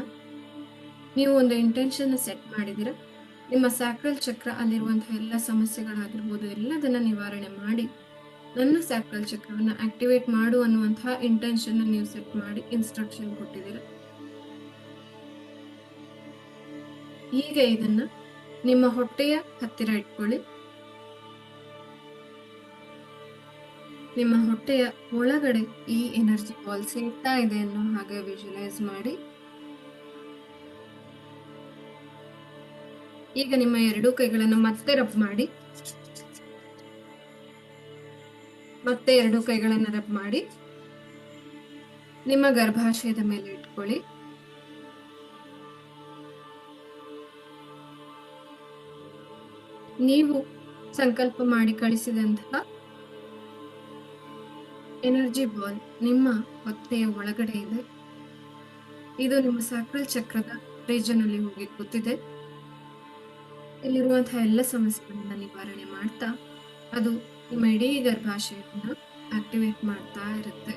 ನೀವು ಒಂದು ಇಂಟೆನ್ಷನ್ ಸೆಟ್ ಮಾಡಿದಿರಾ. ನಿಮ್ಮ ಸ್ಯಾಕ್ರಲ್ ಚಕ್ರ ಅಲ್ಲಿರುವಂತಹ ಎಲ್ಲ ಸಮಸ್ಯೆಗಳಾಗಿರ್ಬೋದು ಎಲ್ಲದನ್ನ ನಿವಾರಣೆ ಮಾಡಿ ನನ್ನ ಸ್ಯಾಕ್ರಲ್ ಚಕ್ರವನ್ನ ಆಕ್ಟಿವೇಟ್ ಮಾಡು ಅನ್ನುವಂತಹ ಇಂಟೆನ್ಷನ್ ನೀವು ಸೆಟ್ ಮಾಡಿ ಇನ್ಸ್ಟ್ರಕ್ಷನ್ ಕೊಟ್ಟಿದ್ದೀರಾ. ಈಗ ಇದನ್ನ ನಿಮ್ಮ ಹೊಟ್ಟೆಯ ಹತ್ತಿರ ಇಟ್ಕೊಳ್ಳಿ. ನಿಮ್ಮ ಹೊಟ್ಟೆಯ ಒಳಗಡೆ ಈ ಎನರ್ಜಿ ಬಾಲ್ ಸೇರ್ತಾ ಇದೆ ಅನ್ನೋ ಹಾಗೆ ವಿಜುವಲೈಸ್ ಮಾಡಿ. ಈಗ ನಿಮ್ಮ ಎರಡೂ ಕೈಗಳನ್ನು ಮತ್ತೆ ರಬ್ ಮಾಡಿ, ಮತ್ತೆ ಎರಡೂ ಕೈಗಳನ್ನು ರಬ್ ಮಾಡಿ ನಿಮ್ಮ ಗರ್ಭಾಶಯದ ಮೇಲೆ ಇಟ್ಕೊಳ್ಳಿ. ನೀವು ಸಂಕಲ್ಪ ಮಾಡಿ ಕಳಿಸಿದಂತಹ ಎನರ್ಜಿ ಬಾಲ್ ನಿಮ್ಮ ಹೊಟ್ಟೆಯ ಒಳಗಡೆ ಇದೆ. ಇದು ನಿಮ್ಮ ಸ್ಯಾಕ್ರಲ್ ಚಕ್ರದ ರೀಜನ್ ಅಲ್ಲಿ ಹೋಗಿ ಕೂತಿದೆ. ಇಲ್ಲಿರುವಂತಹ ಎಲ್ಲ ಸಮಸ್ಯೆಗಳನ್ನ ನಿವಾರಣೆ ಮಾಡ್ತಾ ಅದು ನಿಮ್ಮ ಇಡೀ ಗರ್ಭಾಶಯವನ್ನ ಆಕ್ಟಿವೇಟ್ ಮಾಡ್ತಾ ಇರುತ್ತೆ.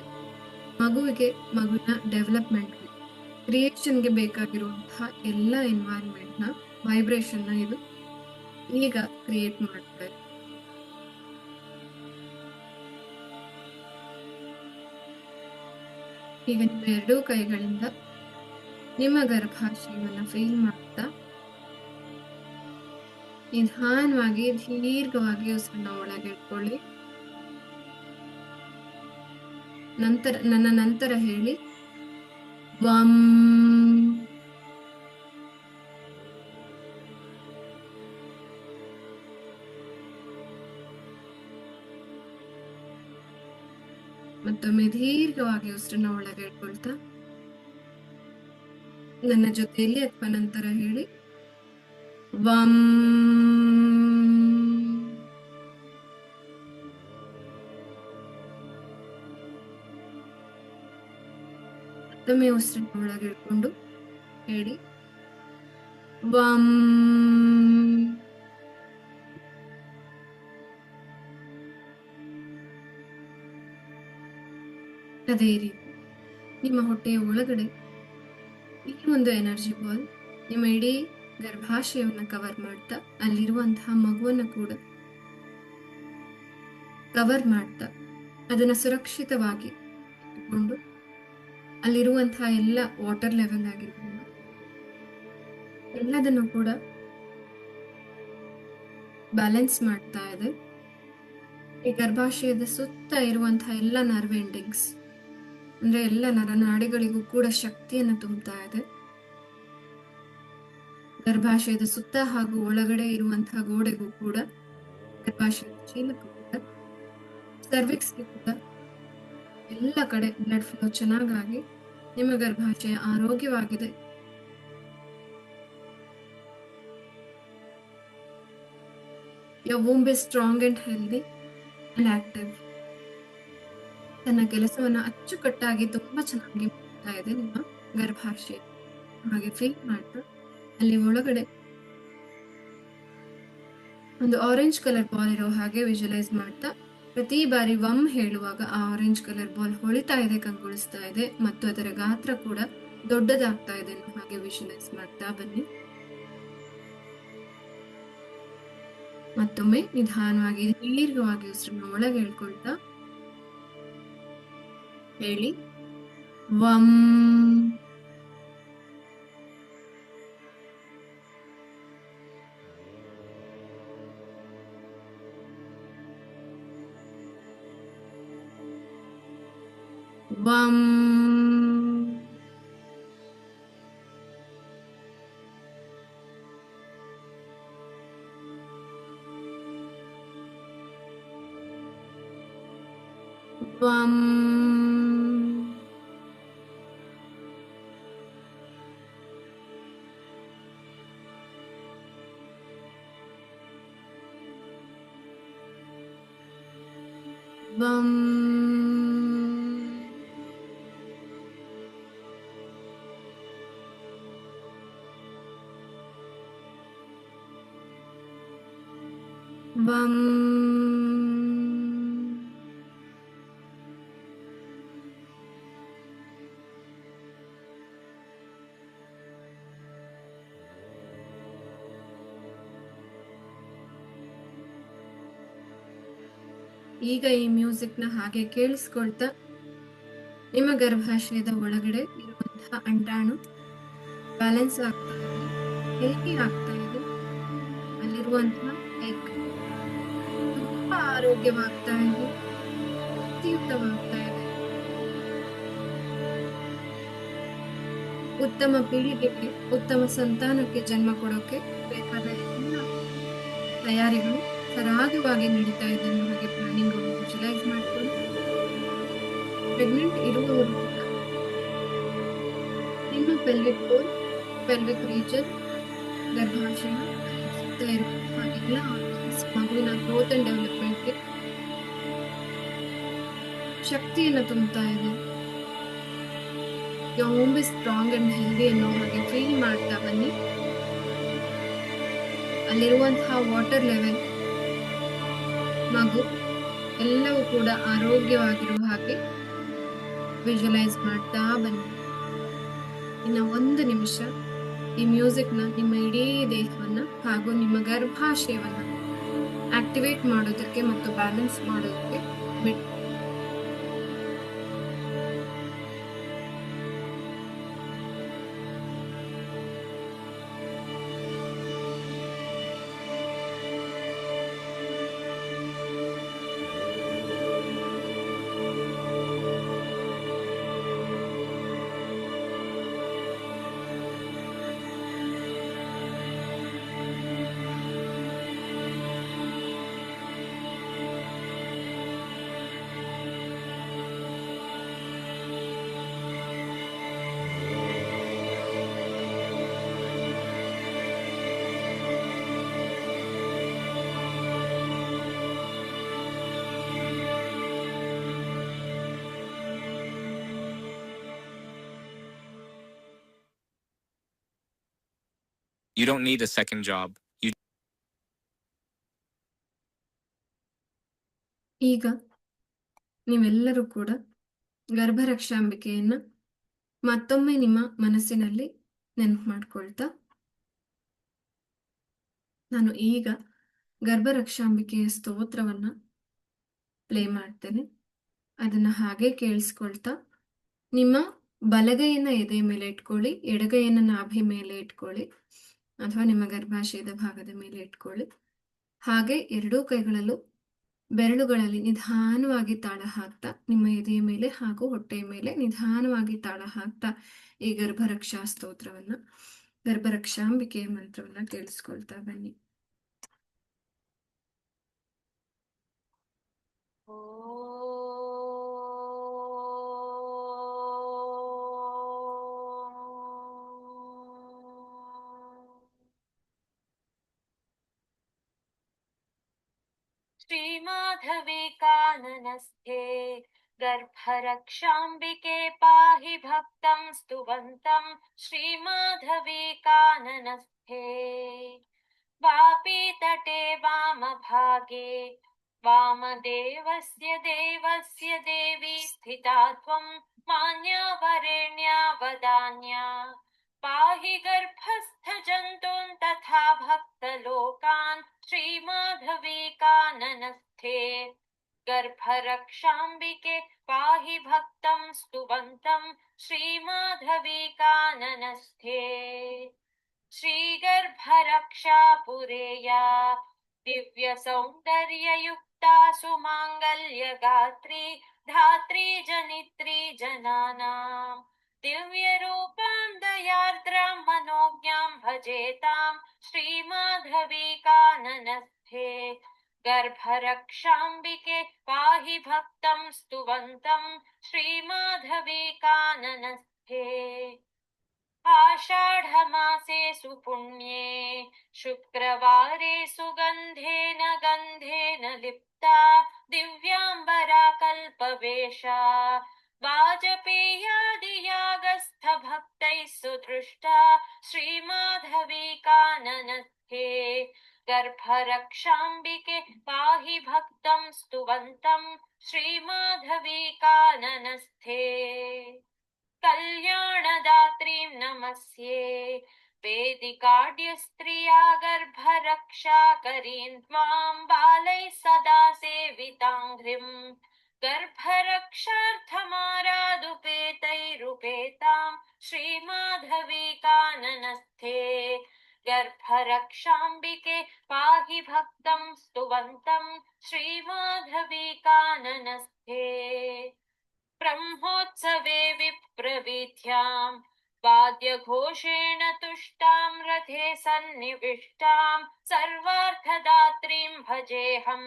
ಮಗುವಿನ ಡೆವಲಪ್ಮೆಂಟ್, ಕ್ರಿಯೇಷನ್ಗೆ ಬೇಕಾಗಿರುವಂತಹ ಎಲ್ಲ ಎನ್ವೈರನ್ಮೆಂಟ್ ನ ವೈಬ್ರೇಷನ್ ನ ಇದು ಈಗ ಕ್ರಿಯೇಟ್ ಮಾಡ್ತಾರೆ. ಈಗ ನಿಮ್ಮ ಎರಡೂ ಕೈಗಳಿಂದ ನಿಮ್ಮ ಗರ್ಭಾಶಯವನ್ನ ಫೀಲ್ ಮಾಡ್ತಾ ನಿಧಾನವಾಗಿ ದೀರ್ಘವಾಗಿ ಉಸಿರನ್ನ ಒಳಗೆ ಇಟ್ಕೊಳ್ಳಿ. ನನ್ನ ನಂತರ ಹೇಳಿ ವಂ. ಮತ್ತೊಮ್ಮೆ ದೀರ್ಘವಾಗಿ ಉಸಿರನ್ನ ಒಳಗೆ ಇಟ್ಕೊಳ್ತಾ ನನ್ನ ಜೊತೆಯಲ್ಲಿ ಅಥವಾ ನಂತರ ಹೇಳಿ ವಂ. ಮತ್ತೊಮ್ಮೆ ಉಸಿರನ್ನ ಒಳಗೆ ಇಟ್ಕೊಂಡು ಹೇಳಿ ವಂ. ಅದೇ ರೀತಿ ನಿಮ್ಮ ಹೊಟ್ಟೆಯ ಒಳಗಡೆ ಈ ಒಂದು ಎನರ್ಜಿ ಬಾಲ್ ನಿಮ್ಮ ಇಡೀ ಗರ್ಭಾಶಯವನ್ನ ಕವರ್ ಮಾಡ್ತಾ ಅಲ್ಲಿರುವಂತಹ ಮಗುವನ್ನ ಕೂಡ ಕವರ್ ಮಾಡ್ತಾ ಅದನ್ನ ಸುರಕ್ಷಿತವಾಗಿ ಇಟ್ಕೊಂಡು ಅಲ್ಲಿರುವಂತಹ ಎಲ್ಲ ವಾಟರ್ ಲೆವೆಲ್ ಆಗಿರ್ಬೋದು ಎಲ್ಲದನ್ನು ಕೂಡ ಬ್ಯಾಲೆನ್ಸ್ ಮಾಡ್ತಾ ಇದೆ. ಈ ಗರ್ಭಾಶಯದ ಸುತ್ತ ಇರುವಂತಹ ಎಲ್ಲ ನರ್ವ್ ಎಂಡಿಂಗ್ಸ್ ಅಂದ್ರೆ ಎಲ್ಲ ನರನಾಡಿಗಳಿಗೂ ಕೂಡ ಶಕ್ತಿಯನ್ನು ತುಂಬುತ್ತಾ ಇದೆ. ಗರ್ಭಾಶಯದ ಸುತ್ತ ಹಾಗೂ ಒಳಗಡೆ ಇರುವಂತಹ ಗೋಡೆಗೂ ಕೂಡ, ಗರ್ಭಾಶಯದ ಚೀಲಕ್ಕೂ ಕೂಡ, ಸರ್ವಿಕ್ಸ್ಗೆ ಕೂಡ ಎಲ್ಲ ಕಡೆ ಬ್ಲಡ್ ಫ್ಲೋ ಚೆನ್ನಾಗಾಗಿ ನಿಮ್ಮ ಗರ್ಭಾಶಯ ಆರೋಗ್ಯವಾಗಿದೆ. Your womb is strong and healthy and active. ತನ್ನ ಕೆಲಸವನ್ನ ಅಚ್ಚುಕಟ್ಟಾಗಿ ತುಂಬಾ ಚೆನ್ನಾಗಿ ಮಾಡ್ತಾ ಇದೆ ನಿಮ್ಮ ಗರ್ಭಾಶಯ. ಹಾಗೆ ಫೀಲ್ ಮಾಡ್ತಾ ಅಲ್ಲಿ ಒಳಗಡೆ ಒಂದು ಆರೆಂಜ್ ಕಲರ್ ಬಾಲ್ ಇರೋ ಹಾಗೆ ವಿಜುವಲೈಸ್ ಮಾಡ್ತಾ ಪ್ರತಿ ಬಾರಿ ವಮ್ ಹೇಳುವಾಗ ಆ ಆರೆಂಜ್ ಕಲರ್ ಬಾಲ್ ಹೊಳಿತಾ ಇದೆ, ಕಂಗೊಳಿಸ್ತಾ ಇದೆ ಮತ್ತು ಅದರ ಗಾತ್ರ ಕೂಡ ದೊಡ್ಡದಾಗ್ತಾ ಇದೆ ಅನ್ನೋ ಹಾಗೆ ವಿಜುವಲೈಸ್ ಮಾಡ್ತಾ ಬನ್ನಿ. ಮತ್ತೊಮ್ಮೆ ನಿಧಾನವಾಗಿ ದೀರ್ಘವಾಗಿ ಉಸಿರನ್ನ ಒಳಗೆ ಹೇಳ್ಕೊಳ್ತಾ ಹೇಳಿ worm. Worm. Worm. Worm. Worm. ಈಗ ಈ ಮ್ಯೂಸಿಕ್ ನ ಹಾಗೆ ಕೇಳಿಸ್ಕೊಳ್ತಾ ನಿಮ್ಮ ಗರ್ಭಾಶಯದ ಒಳಗಡೆ ಇರುವಂತಹ ಅಂಡಾಣು ಬ್ಯಾಲೆನ್ಸ್ ಆಗ್ತಾ ಇದೆ, ಹೆಲ್ತಿ ಆಗ್ತಾ ಇದೆ. ಅಲ್ಲಿರುವಂತಹ ಎಗ್ ತುಂಬಾ ಆರೋಗ್ಯವಾಗ್ತಾ ಇದೆ, ಶಕ್ತಿಯುತವಾಗ್ತಾ ಇದೆ. ಉತ್ತಮ ಪೀಳಿಗೆಗೆ, ಉತ್ತಮ ಸಂತಾನಕ್ಕೆ ಜನ್ಮ ಕೊಡೋಕೆ ಬೇಕಾದ ಎಲ್ಲ ತಯಾರಿಗಳು ಸರಾಗವಾಗಿ ನಡೀತಾ ಇದೆ ಅನ್ನೋ ಹಾಗೆ ಪ್ಲಾನಿಂಗ್ ವಿಜುವಲೈಸ್ ಮಾಡ್ಕೊಂಡು ಪ್ರೆಗ್ನೆಂಟ್ ಇರುವವರು ಕೂಡ ನಿಮ್ಮ ಪೆಲ್ವಿಕ್ ಬೋನ್, ಪೆಲ್ವಿಕ್ ರೀಜನ್, ಗರ್ಭಾಶಯ ಸುತ್ತ ಇರುವಂತಹ ಎಲ್ಲ ಆರ್ಗನ್ಸ್ ಮಗುವಿನ ಗ್ರೋತ್ ಅಂಡ್ ಡೆವಲಪ್ಮೆಂಟ್ಗೆ ಶಕ್ತಿಯನ್ನು ತುಂಬುತ್ತಾ ಇದೆ. Your womb is strong and healthy ಅನ್ನೋ ಹಾಗೆ ಫೀಲ್ ಮಾಡ್ತಾ ಬನ್ನಿ. ಅಲ್ಲಿರುವಂತಹ ವಾಟರ್ ಲೆವೆಲ್, ಮಗು ಎಲ್ಲವೂ ಕೂಡ ಆರೋಗ್ಯವಾಗಿರುವ ಹಾಗೆ ವಿಜುವಲೈಸ್ ಮಾಡ್ತಾ ಬನ್ನಿ. ಇನ್ನು 1 ನಿಮಿಷ ಈ ಮ್ಯೂಸಿಕ್ನ ನಿಮ್ಮ ಇಡೀ ದೇಹವನ್ನ ಹಾಗೂ ನಿಮ್ಮ ಗರ್ಭಾಶಯವನ್ನ ಆಕ್ಟಿವೇಟ್ ಮಾಡೋದಕ್ಕೆ ಮತ್ತು ಬ್ಯಾಲೆನ್ಸ್ ಮಾಡೋದಕ್ಕೆ ಬಿಟ್ಟು. You don't need a second job. ಈಗ ನೀವೆಲ್ಲರೂ ಕೂಡ ಗರ್ಭರಕ್ಷಾಂಬಿಕೆಯನ್ನ ಮತ್ತೊಮ್ಮೆ ನಿಮ್ಮ ಮನಸ್ಸಿನಲ್ಲಿ ನೆನಪು ಮಾಡ್ಕೊಳ್ತಾ, ನಾನು ಈಗ ಗರ್ಭರಕ್ಷಾಂಬಿಕೆಯ ಸ್ತೋತ್ರವನ್ನ ಪ್ಲೇ ಮಾಡ್ತೇನೆ. ಅದನ್ನ ಹಾಗೆ ಕೇಳಿಸ್ಕೊಳ್ತಾ ನಿಮ್ಮ ಬಲಗೈಯನ್ನ ಎದೆ ಮೇಲೆ ಇಟ್ಕೊಳ್ಳಿ, ಎಡಗೈಯನ್ನ ನಾಭಿ ಮೇಲೆ ಇಟ್ಕೊಳ್ಳಿ ಅಥವಾ ನಿಮ್ಮ ಗರ್ಭಾಶಯದ ಭಾಗದ ಮೇಲೆ ಇಟ್ಕೊಳ್ಳಿ. ಹಾಗೆ ಎರಡೂ ಕೈಗಳಲ್ಲೂ ಬೆರಳುಗಳಲ್ಲಿ ನಿಧಾನವಾಗಿ ತಾಳ ಹಾಕ್ತಾ ನಿಮ್ಮ ಎದೆಯ ಮೇಲೆ ಹಾಗೂ ಹೊಟ್ಟೆಯ ಮೇಲೆ ನಿಧಾನವಾಗಿ ತಾಳ ಹಾಕ್ತಾ ಈ ಗರ್ಭರಕ್ಷಾ ಸ್ತೋತ್ರವನ್ನ, ಗರ್ಭರಕ್ಷಾಂಬಿಕೆಯ ಮಂತ್ರವನ್ನ ಕೇಳಿಸ್ಕೊಳ್ತಾ ಬನ್ನಿ. श्रीमाधवी काननस्थे गर्भरक्षाम्बिके पाहि भक्तं स्तुवन्तं श्रीमाधवी काननस्थे वापीतटे वामभागे वामदेवस्य देवस्य देवी स्थिता त्वं मान्या वरेण्या वदान्या पाहि गर्भस्थजन्तून् तथा भक्तलोकान् श्रीमाधवी काननस्थे गर्भरक्षाम्बिके पाहि भक्तं स्तुवन्तं श्रीमाधवी काननस्थे श्रीगर्भरक्षा पुरेया दिव्यसौन्दर्ययुक्ता सुमाङ्गल्यगात्री धात्री जनित्री जनानां दिव्यरूपां दयार्द्रां मनोज्ञां भजेतां श्रीमाधवी काननस्थे गर्भरक्षाम्बिके पाहि भक्तं स्तुवन्तं श्रीमाधवी काननस्थे आषाढमासे सुपुण्ये शुक्रवारे सुगन्धेन गन्धेन लिप्ता दिव्याम्बरा कल्पवेशा वाजपेयादियागस्थभक्तैः सुदृष्टा श्रीमाधवी काननस्थे गर्भरक्षाम्बिके पाहि भक्तं स्तुवन्तं श्रीमाधवी काननस्थे कल्याणदात्रीं नमस्ये वेदिकाढ्यस्त्रिया गर्भरक्षाकरीं त्वां बालैः सदा सेविताङ्घ्रिं गर्भरक्षार्थमारादुपेतैरुपेतां श्रीमाधवी काननस्थे गर्भरक्षाम्बिके पाहि भक्तं स्तुवन्तं श्रीमाधवी काननस्थे ब्रह्मोत्सवे विप्रवीथ्यां वाद्यघोषेण तुष्टां रथे सन्निविष्टां सर्वार्थदात्रीं भजेऽहं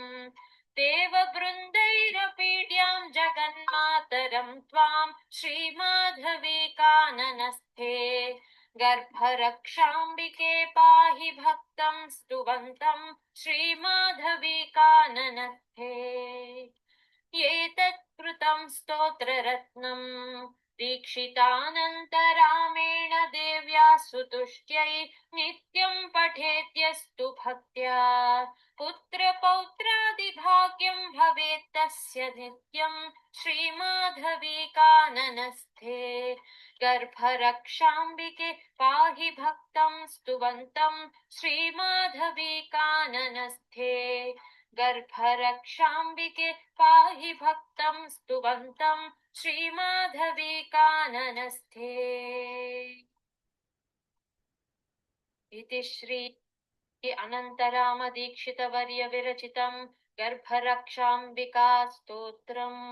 देववृन्दैरपीड्यां जगन्मातरं त्वां श्रीमाधवी काननस्थे गर्भरक्षाम्बिके पाहि भक्तं स्तुवन्तं श्रीमाधवी काननस्थे एतत्कृतं स्तोत्ररत्नं दीक्षितानन्तरामेण देव्या सुतुष्ट्यै नित्यं पठेद्यस्तु भक्त्या पुत्रपौत्रादिभाग्यं भवेत् तस्य नित्यं श्रीमाधवी काननस्थे गर्भरक्षाम्बिके पाहि भक्तं स्तुवन्तं श्रीमाधवी काननस्थे गर्भरक्षाम्बिके पाहि भक्तं स्तुवन्तं श्रीमाधवी काननस्थे इति श्री अनन्तरामदीक्षितवर्य विरचितं गर्भरक्षाम्बिका स्तोत्रम्.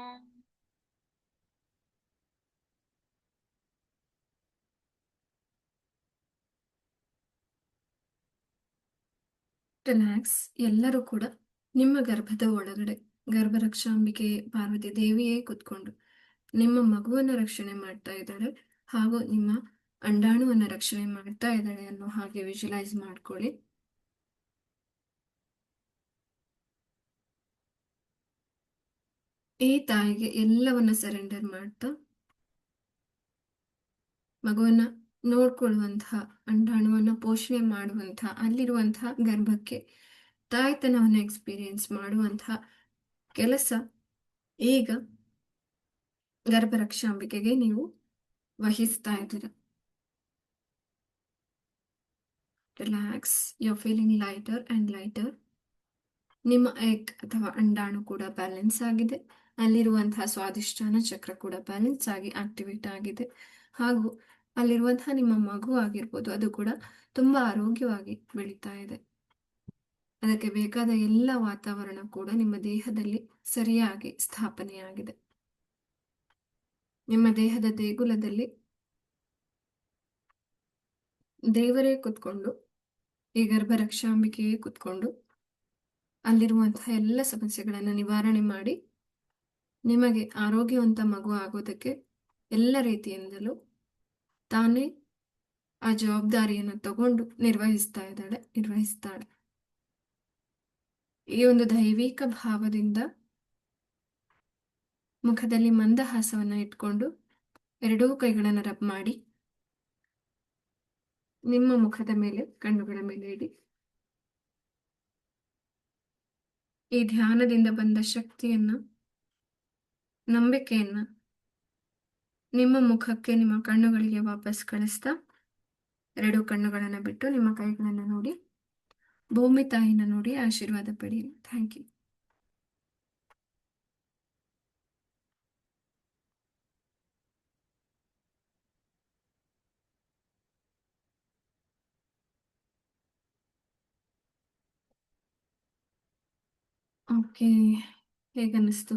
ರಿಲ್ಯಾಕ್ಸ್. ಎಲ್ಲರೂ ಕೂಡ ನಿಮ್ಮ ಗರ್ಭದ ಒಳಗಡೆ ಗರ್ಭರಕ್ಷಾಂಬಿಕೆ ಪಾರ್ವತಿ ದೇವಿಯೇ ಕೂತ್ಕೊಂಡು ನಿಮ್ಮ ಮಗುವನ್ನ ರಕ್ಷಣೆ ಮಾಡ್ತಾ ಇದ್ದಾಳೆ ಹಾಗೂ ನಿಮ್ಮ ಅಂಡಾಣುವನ್ನ ರಕ್ಷಣೆ ಮಾಡ್ತಾ ಇದ್ದಾಳೆ ಅನ್ನೋ ಹಾಗೆ ವಿಜುವಲೈಸ್ ಮಾಡ್ಕೊಳ್ಳಿ. ಈ ತಾಯಿಗೆ ಎಲ್ಲವನ್ನ ಸರೆಂಡರ್ ಮಾಡ್ತಾ ಮಗುವನ್ನ ನೋಡ್ಕೊಳ್ಳುವಂತಹ, ಅಂಡಾಣುವನ್ನ ಪೋಷಣೆ ಮಾಡುವಂತಹ, ಅಲ್ಲಿರುವಂತಹ ಗರ್ಭಕ್ಕೆ ತಾಯ್ತನವನ್ನು ಎಕ್ಸ್ಪೀರಿಯನ್ಸ್ ಮಾಡುವಂತಹ ಕೆಲಸ ಈಗ ಗರ್ಭರಕ್ಷಾಂಬಿಕೆಗೆ ನೀವು ವಹಿಸ್ತಾ ಇದ್ದೀರ. Relax. You are feeling lighter and lighter. ನಿಮ್ಮ ಎಗ್ ಅಥವಾ ಅಂಡಾಣು ಕೂಡ ಬ್ಯಾಲೆನ್ಸ್ ಆಗಿದೆ. ಅಲ್ಲಿರುವಂತಹ ಸ್ವಾದಿಷ್ಠಾನ ಚಕ್ರ ಕೂಡ ಬ್ಯಾಲೆನ್ಸ್ ಆಗಿ ಆಕ್ಟಿವೇಟ್ ಆಗಿದೆ. ಹಾಗೂ ಅಲ್ಲಿರುವಂತಹ ನಿಮ್ಮ ಮಗು ಆಗಿರ್ಬೋದು, ಅದು ಕೂಡ ತುಂಬಾ ಆರೋಗ್ಯವಾಗಿ ಬೆಳೀತಾ ಇದೆ. ಅದಕ್ಕೆ ಬೇಕಾದ ಎಲ್ಲ ವಾತಾವರಣ ಕೂಡ ನಿಮ್ಮ ದೇಹದಲ್ಲಿ ಸರಿಯಾಗಿ ಸ್ಥಾಪನೆಯಾಗಿದೆ. ನಿಮ್ಮ ದೇಹದ ದೇಗುಲದಲ್ಲಿ ದೇವರೇ ಕುತ್ಕೊಂಡು, ಈ ಗರ್ಭರಕ್ಷಾಂಬಿಕೆಯೇ ಕುತ್ಕೊಂಡು ಅಲ್ಲಿರುವಂತಹ ಎಲ್ಲ ಸಮಸ್ಯೆಗಳನ್ನು ನಿವಾರಣೆ ಮಾಡಿ ನಿಮಗೆ ಆರೋಗ್ಯವಂತ ಮಗು ಆಗೋದಕ್ಕೆ ಎಲ್ಲ ರೀತಿಯಿಂದಲೂ ತಾನೇ ಆ ಜವಾಬ್ದಾರಿಯನ್ನು ತಗೊಂಡು ನಿರ್ವಹಿಸ್ತಾಳೆ. ಈ ಒಂದು ದೈವಿಕ ಭಾವದಿಂದ ಮುಖದಲ್ಲಿ ಮಂದಹಾಸವನ್ನ ಇಟ್ಕೊಂಡು ಎರಡೂ ಕೈಗಳನ್ನು ರಬ್ ಮಾಡಿ ನಿಮ್ಮ ಮುಖದ ಮೇಲೆ, ಕಣ್ಣುಗಳ ಮೇಲೆ ಇಡಿ. ಈ ಧ್ಯಾನದಿಂದ ಬಂದ ಶಕ್ತಿಯನ್ನ, ನಂಬಿಕೆಯನ್ನ ನಿಮ್ಮ ಮುಖಕ್ಕೆ, ನಿಮ್ಮ ಕಣ್ಣುಗಳಿಗೆ ವಾಪಸ್ ಕಳಿಸ್ತಾ ಎರಡೂ ಕಣ್ಣುಗಳನ್ನು ಬಿಟ್ಟು ನಿಮ್ಮ ಕೈಗಳನ್ನು ನೋಡಿ, ಭೂಮಿ ತಾಯಿನ ನೋಡಿ ಆಶೀರ್ವಾದ ಪಡೀರಿ. Thank you. ಓಕೆ, ಹೇಗನ್ನಿಸ್ತು?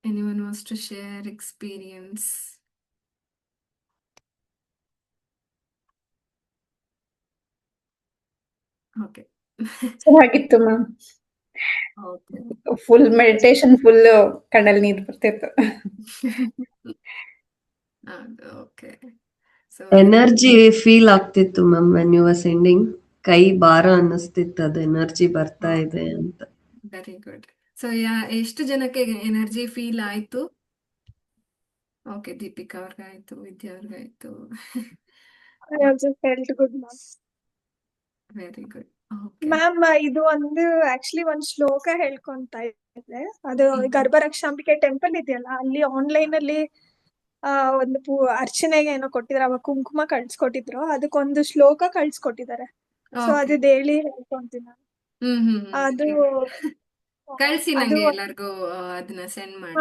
Anyone wants to share experience? Okay. ಚೆನ್ನಾಗಿತ್ತು ma'am. Okay. Full meditation, full ಕಣ್ಣಲ್ಲಿ ನೀರು ಬರ್ತಿತ್ತು. Okay. So ಎನರ್ಜಿ ಫೀಲ್ ಆಗ್ತಿತ್ತು ma'am when you are sending. ಕೈ ಭಾರ ಅನ್ನಿಸ್ತಿತ್ತು, ಅದು ಎನರ್ಜಿ ಬರ್ತಾ ಇದೆ ಅಂತ. Very good. ಸೊ ಎಷ್ಟು ಜನಕ್ಕೆ ಎನರ್ಜಿ ಫೀಲ್ ಆಯ್ತು? ಓಕೆ, ದೀಪಿಕಾ ಅವ್ರಿಗಾಯ್ತು, ವಿದ್ಯಾ ಅವ್ರಿಗಾಯ್ತು. I also felt good, ma'am. Very good. Okay. Ma'am, ಇದು ಒಂದು ಆಕ್ಚುಲಿ ಒಂದ್ ಶ್ಲೋಕ ಹೇಳ್ಕೊಂತ ಇದ್ದೆ. ಅದು ಗರ್ಭರಕ್ಷಾಂಬಿಕೆ ಟೆಂಪಲ್ ಇದೆಯಲ್ಲ, ಅಲ್ಲಿ ಆನ್ಲೈನ್ ಅಲ್ಲಿ ಒಂದು ಅರ್ಚನೆಗೆ ಏನೋ ಕೊಟ್ಟಿದ್ರು, ಅವಾಗ ಕುಂಕುಮ ಕಳ್ಸ್ಕೊಟ್ಟಿದ್ರು, ಅದಕ್ಕೊಂದು ಶ್ಲೋಕ ಕಳ್ಸ್ಕೊಟ್ಟಿದ್ದಾರೆ. ಸೊ ಅದು ಡೈಲಿ ಹೇಳ್ಕೊಂತೀನಿ ನಾನು. ಅದು ಕಳ್ಸಿ ಅದು ನಂಗೆ ಎಲ್ಲರಿಗೂ ಅದನ್ನ ಸೆಂಡ್ ಮಾಡಿ.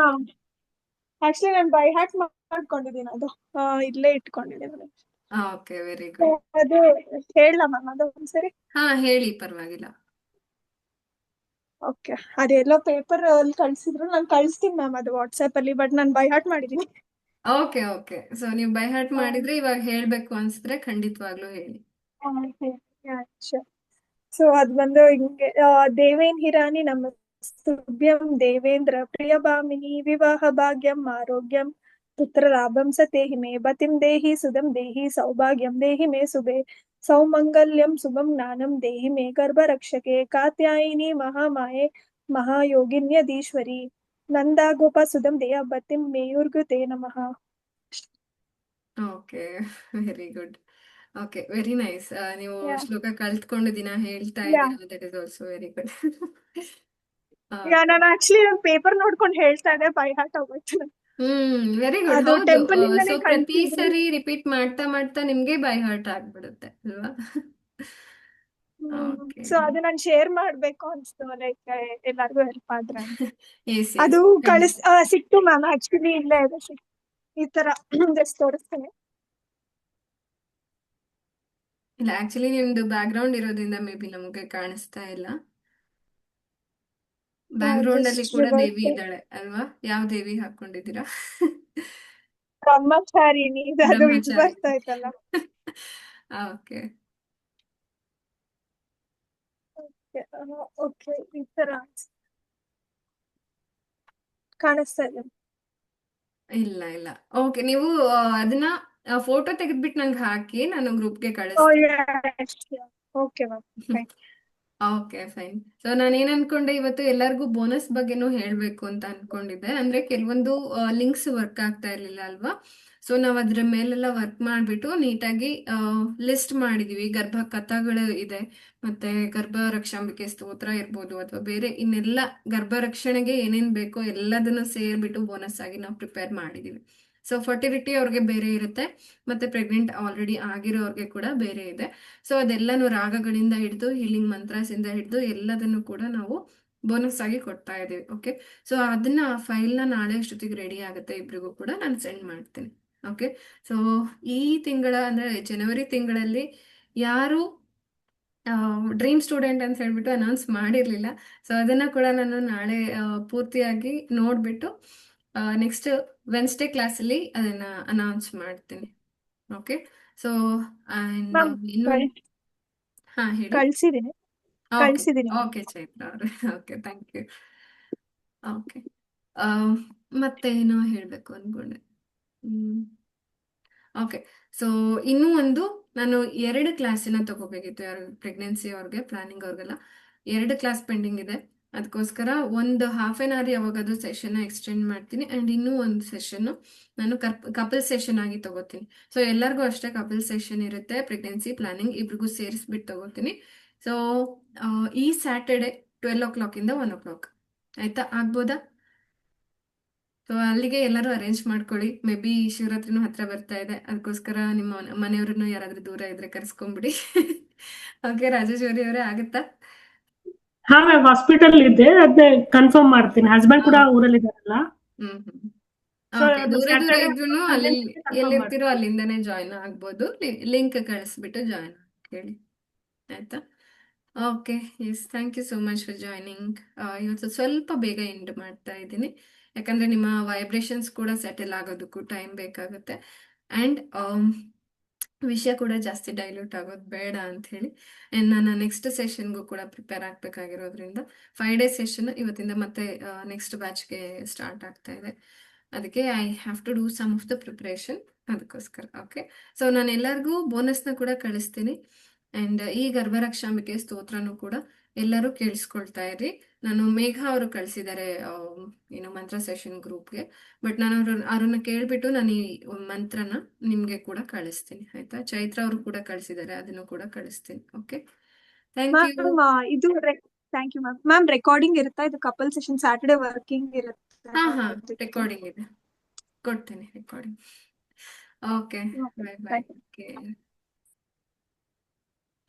ಆಕ್ಚುಲಿ ನಾನು ಬೈ ಹ್ಯಾಕ್ ಮಾಡ್ಕೊಂಡಿದ್ದೀನಿ, ಅದು ಇಲ್ಲೇ ಇಟ್ಕೊಂಡಿದ್ದೀನಿ. Okay, very good. ಅದು ಹೇಳ ಮ್ಯಾಮ್, ಅದು ಒಂದ್ಸರಿ. ಹಾ, ಹೇಳಿ, ಪರವಾಗಿಲ್ಲ. ಓಕೆ, ಅದೆಲ್ಲೋ ಪೇಪರ್ ಅಲ್ಲಿ ಕಳ್ಸಿದ್ರು, ನಾನು ಕಳಿಸ್ತೀನಿ ಮ್ಯಾಮ್ ಅದು ವಾಟ್ಸ್ಆಪ್ ಅಲ್ಲಿ, ಬಟ್ ನಾನು ಬೈ ಹಾರ್ಟ್ ಮಾಡಿದೀನಿ. Okay, okay. ಸೊ ನೀವು ಬೈ ಹಾರ್ಟ್ ಮಾಡಿದ್ರೆ ಇವಾಗ ಹೇಳ್ಬೇಕು ಅನ್ಸಿದ್ರೆ ಖಂಡಿತವಾಗ್ಲೂ ಹೇಳಿ. ಸೊ ಅದ್ ಬಂದು ಹಿಂಗೆ, ದೇವೇನ್ ಹಿರಾನಿ ನಮಸ್ತುಭ್ಯಂ ದೇವೇಂದ್ರ ಪ್ರಿಯ ಭಾಮಿನಿ ವಿವಾಹ ಭಾಗ್ಯಂ ಆರೋಗ್ಯಂ ಪುತ್ರ ಲಾಭಂ ಸತೇಹಿ ಮೇ ಬತಿಂ ದೇಹಿ ಸುಧಂ ದೇಹಿ ಸೌಭಾಗ್ಯಂ ದೇಹಿ ಮೇ ಸುಬೆ ಸೌಮಂಗಲ್ಯಂ ಶುಭಂ ಜ್ಞಾನಂ ದೇಹಿ ಮೇ ಗರ್ಭ ರಕ್ಷಕೆ ಕಾತ್ಯಾಯಿನಿ ಮಹಾಮಾಯೆ ಮಹಾಯೋಗಿನ್ಯದೀಶ್ವರಿ ನಂದಾ ಗೋಪ ಸುಧಂ ದೇಹ ಬತಿಂ ಮೇಯುರ್ಗುತೆ ನಮಃ. Okay, very good. Okay, very nice. ನೀವು Yeah. ಶ್ಲೋಕ ಕಲ್ತ್ಕೊಂಡು ದಿನ ಹೇಳ್ತಾ Yeah. ಇದ್ದೀರಾ, that is also very good. ನಾನು ಆಕ್ಚುಲಿ ಪೇಪರ್ ನೋಡ್ಕೊಂಡು ಹೇಳ್ತಾ ಇದ್ದೆ, ಬೈ ಹಾರ್ಟ್ ಆಗೋಯ್ತು. Very good. ಅದು ಹೌದು. ಟೆಂಪಲ್ ಇಂದಾನೇ ಸೊ ಪ್ರತಿ ಕಳ್ಸಿದ್ರು. ಸರಿ ರಿಪೀಟ್ ಮಾಡ್ತಾ ಮಾಡ್ತಾ ನಿಮ್ಗೆ ಬೈ ಹಾರ್ಟ್ ಆಗ್ಬಿಡುತ್ತೆ ಅಲ್ವಾ? ಓಕೆ. ಸೊ ಅದು ನಾನು ಶೇರ್ ಮಾಡ್ಬೇಕು ಅನ್ಸ್ತು, ಲೈಕ್ ಎಲ್ಲಾರ್ಗು ಹೆಲ್ಪ್ ಆದ್ರೆ ಅಂತ. ಎಸ್, ಅದು ಸಿಕ್ತು ಮ್ಯಾಮ್, ಆಕ್ಚುಲಿ ಇಲ್ಲೇ ಇದೆ, ಈ ತರ ಜಸ್ಟ್ ತೋರಿಸ್ತೇನೆ. ಇಲ್ಲ, ಆಕ್ಚುಲಿ ನಿಮ್ದು ಬ್ಯಾಕ್ ಗ್ರೌಂಡ್ ಇರೋದ್ರಿಂದ ಮೇ ಬಿ ನಮಗೆ ಕಾಣಿಸ್ತಾ ಇಲ್ಲ. ಬ್ಯಾಕ್ ಗ್ರೌಂಡ್ ಅಲ್ಲಿ ಕೂಡ ದೇವಿ ಇದ್ದಾಳೆ ಅಲ್ವಾ? ಯಾವ ದೇವಿ ಹಾಕೊಂಡಿದ್ದೀರಾ? ಬ್ರಹ್ಮಚಾರಿಣಿ, ಅದು ಇದು ಬ್ರಹ್ಮಚಾರಿ. ಬರ್ತಾ ಇತ್ತಲ್ಲ. ಓಕೆ. ಓಕೆ, ಈ ತರ ಕಾಣಿಸ್ತಾ ಇದೆ. ಇಲ್ಲ ಇಲ್ಲ. ಓಕೆ, ನೀವು ಅದನ್ನ ಫೋಟೋ ತೆಗೆದ್ಬಿಟ್ಟು ನಂಗೆ ಹಾಕಿ, ನಾನು ಗ್ರೂಪ್ಗೆ ಕಳಿಸ್ತೀನಿ. Okay ma'am. Okay, fine. So ನಾನೇನ್ ಅನ್ಕೊಂಡೆ, ಇವತ್ತು ಎಲ್ಲರಿಗೂ ಬೋನಸ್ ಬಗ್ಗೆನೂ ಹೇಳ್ಬೇಕು ಅಂತ ಅನ್ಕೊಂಡಿದ್ದೆ. ಅಂದ್ರೆ ಕೆಲವೊಂದು ಲಿಂಕ್ಸ್ ವರ್ಕ್ ಆಗ್ತಾ ಇರ್ಲಿಲ್ಲ ಅಲ್ವಾ? ಸೊ ನಾವ್ ಅದ್ರ ಮೇಲೆಲ್ಲ ವರ್ಕ್ ಮಾಡ್ಬಿಟ್ಟು ನೀಟಾಗಿ ಲಿಸ್ಟ್ ಮಾಡಿದೀವಿ. ಗರ್ಭ ಕಥಾಗಳು ಇದೆ, ಮತ್ತೆ ಗರ್ಭ ರಕ್ಷಾಂಬಿಕೆ ಸ್ತೋತ್ರ ಇರ್ಬೋದು, ಅಥವಾ ಬೇರೆ ಇನ್ನೆಲ್ಲ ಗರ್ಭ ರಕ್ಷಣೆಗೆ ಏನೇನ್ ಬೇಕೋ ಎಲ್ಲದನ್ನು ಸೇರ್ಬಿಟ್ಟು ಬೋನಸ್ ಆಗಿ ನಾವು ಪ್ರಿಪೇರ್ ಮಾಡಿದೀವಿ. ಸೊ ಫರ್ಟಿಲಿಟಿ ಅವ್ರಿಗೆ ಬೇರೆ ಇರುತ್ತೆ, ಮತ್ತೆ ಪ್ರೆಗ್ನೆಂಟ್ ಆಲ್ರೆಡಿ ಆಗಿರೋರ್ಗೆ ಕೂಡ ಬೇರೆ ಇದೆ. ಸೊ ಅದೆಲ್ಲನೂ ರಾಗಗಳಿಂದ ಹಿಡಿದು ಹೀಲಿಂಗ್ ಮಂತ್ರಾಸ್ ಇಂದ ಹಿಡಿದು ಎಲ್ಲದನ್ನು ಕೂಡ ನಾವು ಬೋನಸ್ ಆಗಿ ಕೊಡ್ತಾ ಇದೀವಿ. ಓಕೆ, ಸೊ ಅದನ್ನ ಫೈಲ್ನ ನಾಳೆ ಅಷ್ಟೊತ್ತಿಗೆ ರೆಡಿ ಆಗುತ್ತೆ, ಇಬ್ರಿಗೂ ಕೂಡ ನಾನು ಸೆಂಡ್ ಮಾಡ್ತೀನಿ. ಓಕೆ, ಸೊ ಈ ತಿಂಗಳ ಅಂದ್ರೆ ಜನವರಿ ತಿಂಗಳಲ್ಲಿ ಯಾರು ಡ್ರೀಮ್ ಸ್ಟೂಡೆಂಟ್ ಅಂತ ಹೇಳ್ಬಿಟ್ಟು ಅನೌನ್ಸ್ ಮಾಡಿರಲಿಲ್ಲ. ಸೊ ಅದನ್ನು ಕೂಡ ನಾನು ನಾಳೆ ಪೂರ್ತಿಯಾಗಿ ನೋಡಿಬಿಟ್ಟು ನೆಕ್ಸ್ಟ್ ವೆನ್ಸ್ಡೇ ಕ್ಲಾಸಲ್ಲಿ ಅದನ್ನು ಅನೌನ್ಸ್ ಮಾಡ್ತೀನಿ. ಓಕೆ. ಸೊ ಆ್ಯಂಡ್ ಮ್ಯಾಮ್ ಇನ್ನು ಹಾಂ ಹೇಳಿ. ಕಳ್ಸಿದೀನಿ ಓಕೆ ಕಳ್ಸಿದೀನಿ ಓಕೆ ಚೈತ್ರ ಅವರೇ, ಓಕೆ ಥ್ಯಾಂಕ್ ಯು. ಓಕೆ. ಮತ್ತೆ ಏನೋ ಹೇಳಬೇಕು ಅಂದ್ಕೊಂಡೆ. ಓಕೆ. ಸೊ ಇನ್ನೂ ಒಂದು ನಾನು 2 ಕ್ಲಾಸಿನ ತಗೋಬೇಕಿತ್ತು, ಯಾರು ಪ್ರೆಗ್ನೆನ್ಸಿ ಅವ್ರಿಗೆ, ಪ್ಲಾನಿಂಗ್ ಅವ್ರಿಗೆಲ್ಲ 2 ಕ್ಲಾಸ್ ಪೆಂಡಿಂಗ್ ಇದೆ. ಅದಕ್ಕೋಸ್ಕರ ಒಂದು ಹಾಫ್ ಆನ್ ಅವರ್ ಯಾವಾಗಾದ್ರೂ ಸೆಷನ್ನ ಎಕ್ಸ್ಟೆಂಡ್ ಮಾಡ್ತೀನಿ. ಆ್ಯಂಡ್ ಇನ್ನೂ ಒಂದು ಸೆಷನ್ನು ನಾನು ಕಪಲ್ ಸೆಷನ್ ಆಗಿ ತಗೋತೀನಿ. ಸೊ ಎಲ್ಲರಿಗೂ ಅಷ್ಟೇ ಕಪಲ್ ಸೆಷನ್ ಇರುತ್ತೆ, ಪ್ರೆಗ್ನೆನ್ಸಿ ಪ್ಲಾನಿಂಗ್ ಇಬ್ರಿಗೂ ಸೇರಿಸ್ಬಿಟ್ಟು ತಗೋತೀನಿ. ಸೊ ಈ ಸ್ಯಾಟರ್ಡೆ 12 o'clock ಇಂದ 1 o'clock, ಆಯ್ತಾ? ಆಗ್ಬೋದಾ? ಸೊ ಅಲ್ಲಿಗೆ ಎಲ್ಲರೂ ಅರೇಂಜ್ ಮಾಡ್ಕೊಳ್ಳಿ. ಮೇ ಬಿ ಶಿವರಾತ್ರಿನೂ ಹತ್ರ ಬರ್ತಾ ಇದೆ, ಅದಕ್ಕೋಸ್ಕರ ನಿಮ್ಮ ಮನೆಯವ್ರನ್ನು ಯಾರಾದ್ರೂ ದೂರ ಇದ್ರೆ ಕರೆಸ್ಕೊಂಬಿಡಿ. ಓಕೆ ರಾಜೇಶ್ವರಿ ಅವರೇ, ಆಗುತ್ತಾ? ಹಾ ಮ್ಯಾಮ್, ಹಾಸ್ಪಿಟಲ್ ಇದ್ದೆ, ಅದೇ ಕನ್ಫರ್ಮ್ ಮಾಡ್ತೀನಿ. ಹಸ್ಬೆಂಡ್ ಕೂಡ ಊರಲ್ಲಿ ಇದಾರಲ್ಲ, ಸೊ ಓಕೆ. ದೂರ ದೂರ ಸ್ಯಾಟರ್ಡೆ ಇದ್ರೂ ಅಲ್ಲಿ ಎಲ್ಲಿರ್ತೀರೋ ಅಲ್ಲಿಂದನೇ ಜಾಯ್ನ್ ಆಗ್ಬೋದು. ಲಿಂಕ್ ಕಳಿಸ್ಬಿಟ್ಟು ಜಾಯ್ನ್ ಹೇಳಿ, ಆಯ್ತಾ? Okay. Yes, thank you so much for joining. ಇವತ್ತು ಸ್ವಲ್ಪ ಬೇಗ ಎಂಡ್ ಮಾಡ್ತಾ ಇದ್ದೀನಿ, ಯಾಕಂದರೆ ನಿಮ್ಮ ವೈಬ್ರೇಷನ್ಸ್ ಕೂಡ ಸೆಟಲ್ ಆಗೋದಕ್ಕೂ ಟೈಮ್ ಬೇಕಾಗುತ್ತೆ. ಆ್ಯಂಡ್ ವಿಷಯ ಕೂಡ ಜಾಸ್ತಿ ಡೈಲ್ಯೂಟ್ ಆಗೋದು ಬೇಡ ಅಂಥೇಳಿ. ಆ್ಯಂಡ್ ನಾನು ನೆಕ್ಸ್ಟ್ ಸೆಷನ್ಗೂ ಕೂಡ ಪ್ರಿಪೇರ್ ಆಗಬೇಕಾಗಿರೋದ್ರಿಂದ 5 days ಸೆಷನ್ ಇವತ್ತಿಂದ ಮತ್ತೆ ನೆಕ್ಸ್ಟ್ ಬ್ಯಾಚ್ಗೆ ಸ್ಟಾರ್ಟ್ ಆಗ್ತಾ ಇದೆ. ಅದಕ್ಕೆ I have to do some of the preparation, ಅದಕ್ಕೋಸ್ಕರ. ಓಕೆ. ಸೊ ನಾನು ಎಲ್ಲರಿಗೂ ಬೋನಸ್ನ ಕೂಡ ಕಳಿಸ್ತೀನಿ. ಆ್ಯಂಡ್ ಈ ಗರ್ಭರಕ್ಷಾಂಬಿಕೆ ಸ್ತೋತ್ರನೂ ಕೂಡ ಎಲ್ಲರೂ ಕೇಳಿಸ್ಕೊಳ್ತಾ ಇರಿ. ನಾನು ಮೇಘ ಅವರು ಕಳಿಸಿದ್ದಾರೆ ಏನು ಮಂತ್ರ ಸೆಷನ್ ಗ್ರೂಪ್ಗೆ, ಬಟ್ ನಾನು ಅವ್ರನ್ನ ಕೇಳಿಬಿಟ್ಟು ನಾನು ಈ ಮಂತ್ರನ ನಿಮಗೆ ಕೂಡ ಕಳಿಸ್ತೀನಿ, ಆಯ್ತಾ? ಚೈತ್ರ ಅವರು ಕೂಡ ಕಳಿಸಿದ್ದಾರೆ, ಅದನ್ನು ಕೂಡ ಕಳಿಸ್ತೀನಿ. Okay, thank you. ಮ್ಯಾಮ್ ಇದು thank you ma'am. Ma'am recording ಇರುತ್ತಾ? ಇದು ಕಪಲ್ ಸೆಷನ್ ಸ್ಯಾಟರ್ಡೆ ವರ್ಕಿಂಗ್ ಇರುತ್ತೆ. ಹಾಂ ರೆಕಾರ್ಡಿಂಗ್ ಇದೆ, ಕೊಡ್ತೀನಿ ರೆಕಾರ್ಡಿಂಗ್. ಓಕೆ, ಬಾಯ್ ಬಾಯ್. ಓಕೆ.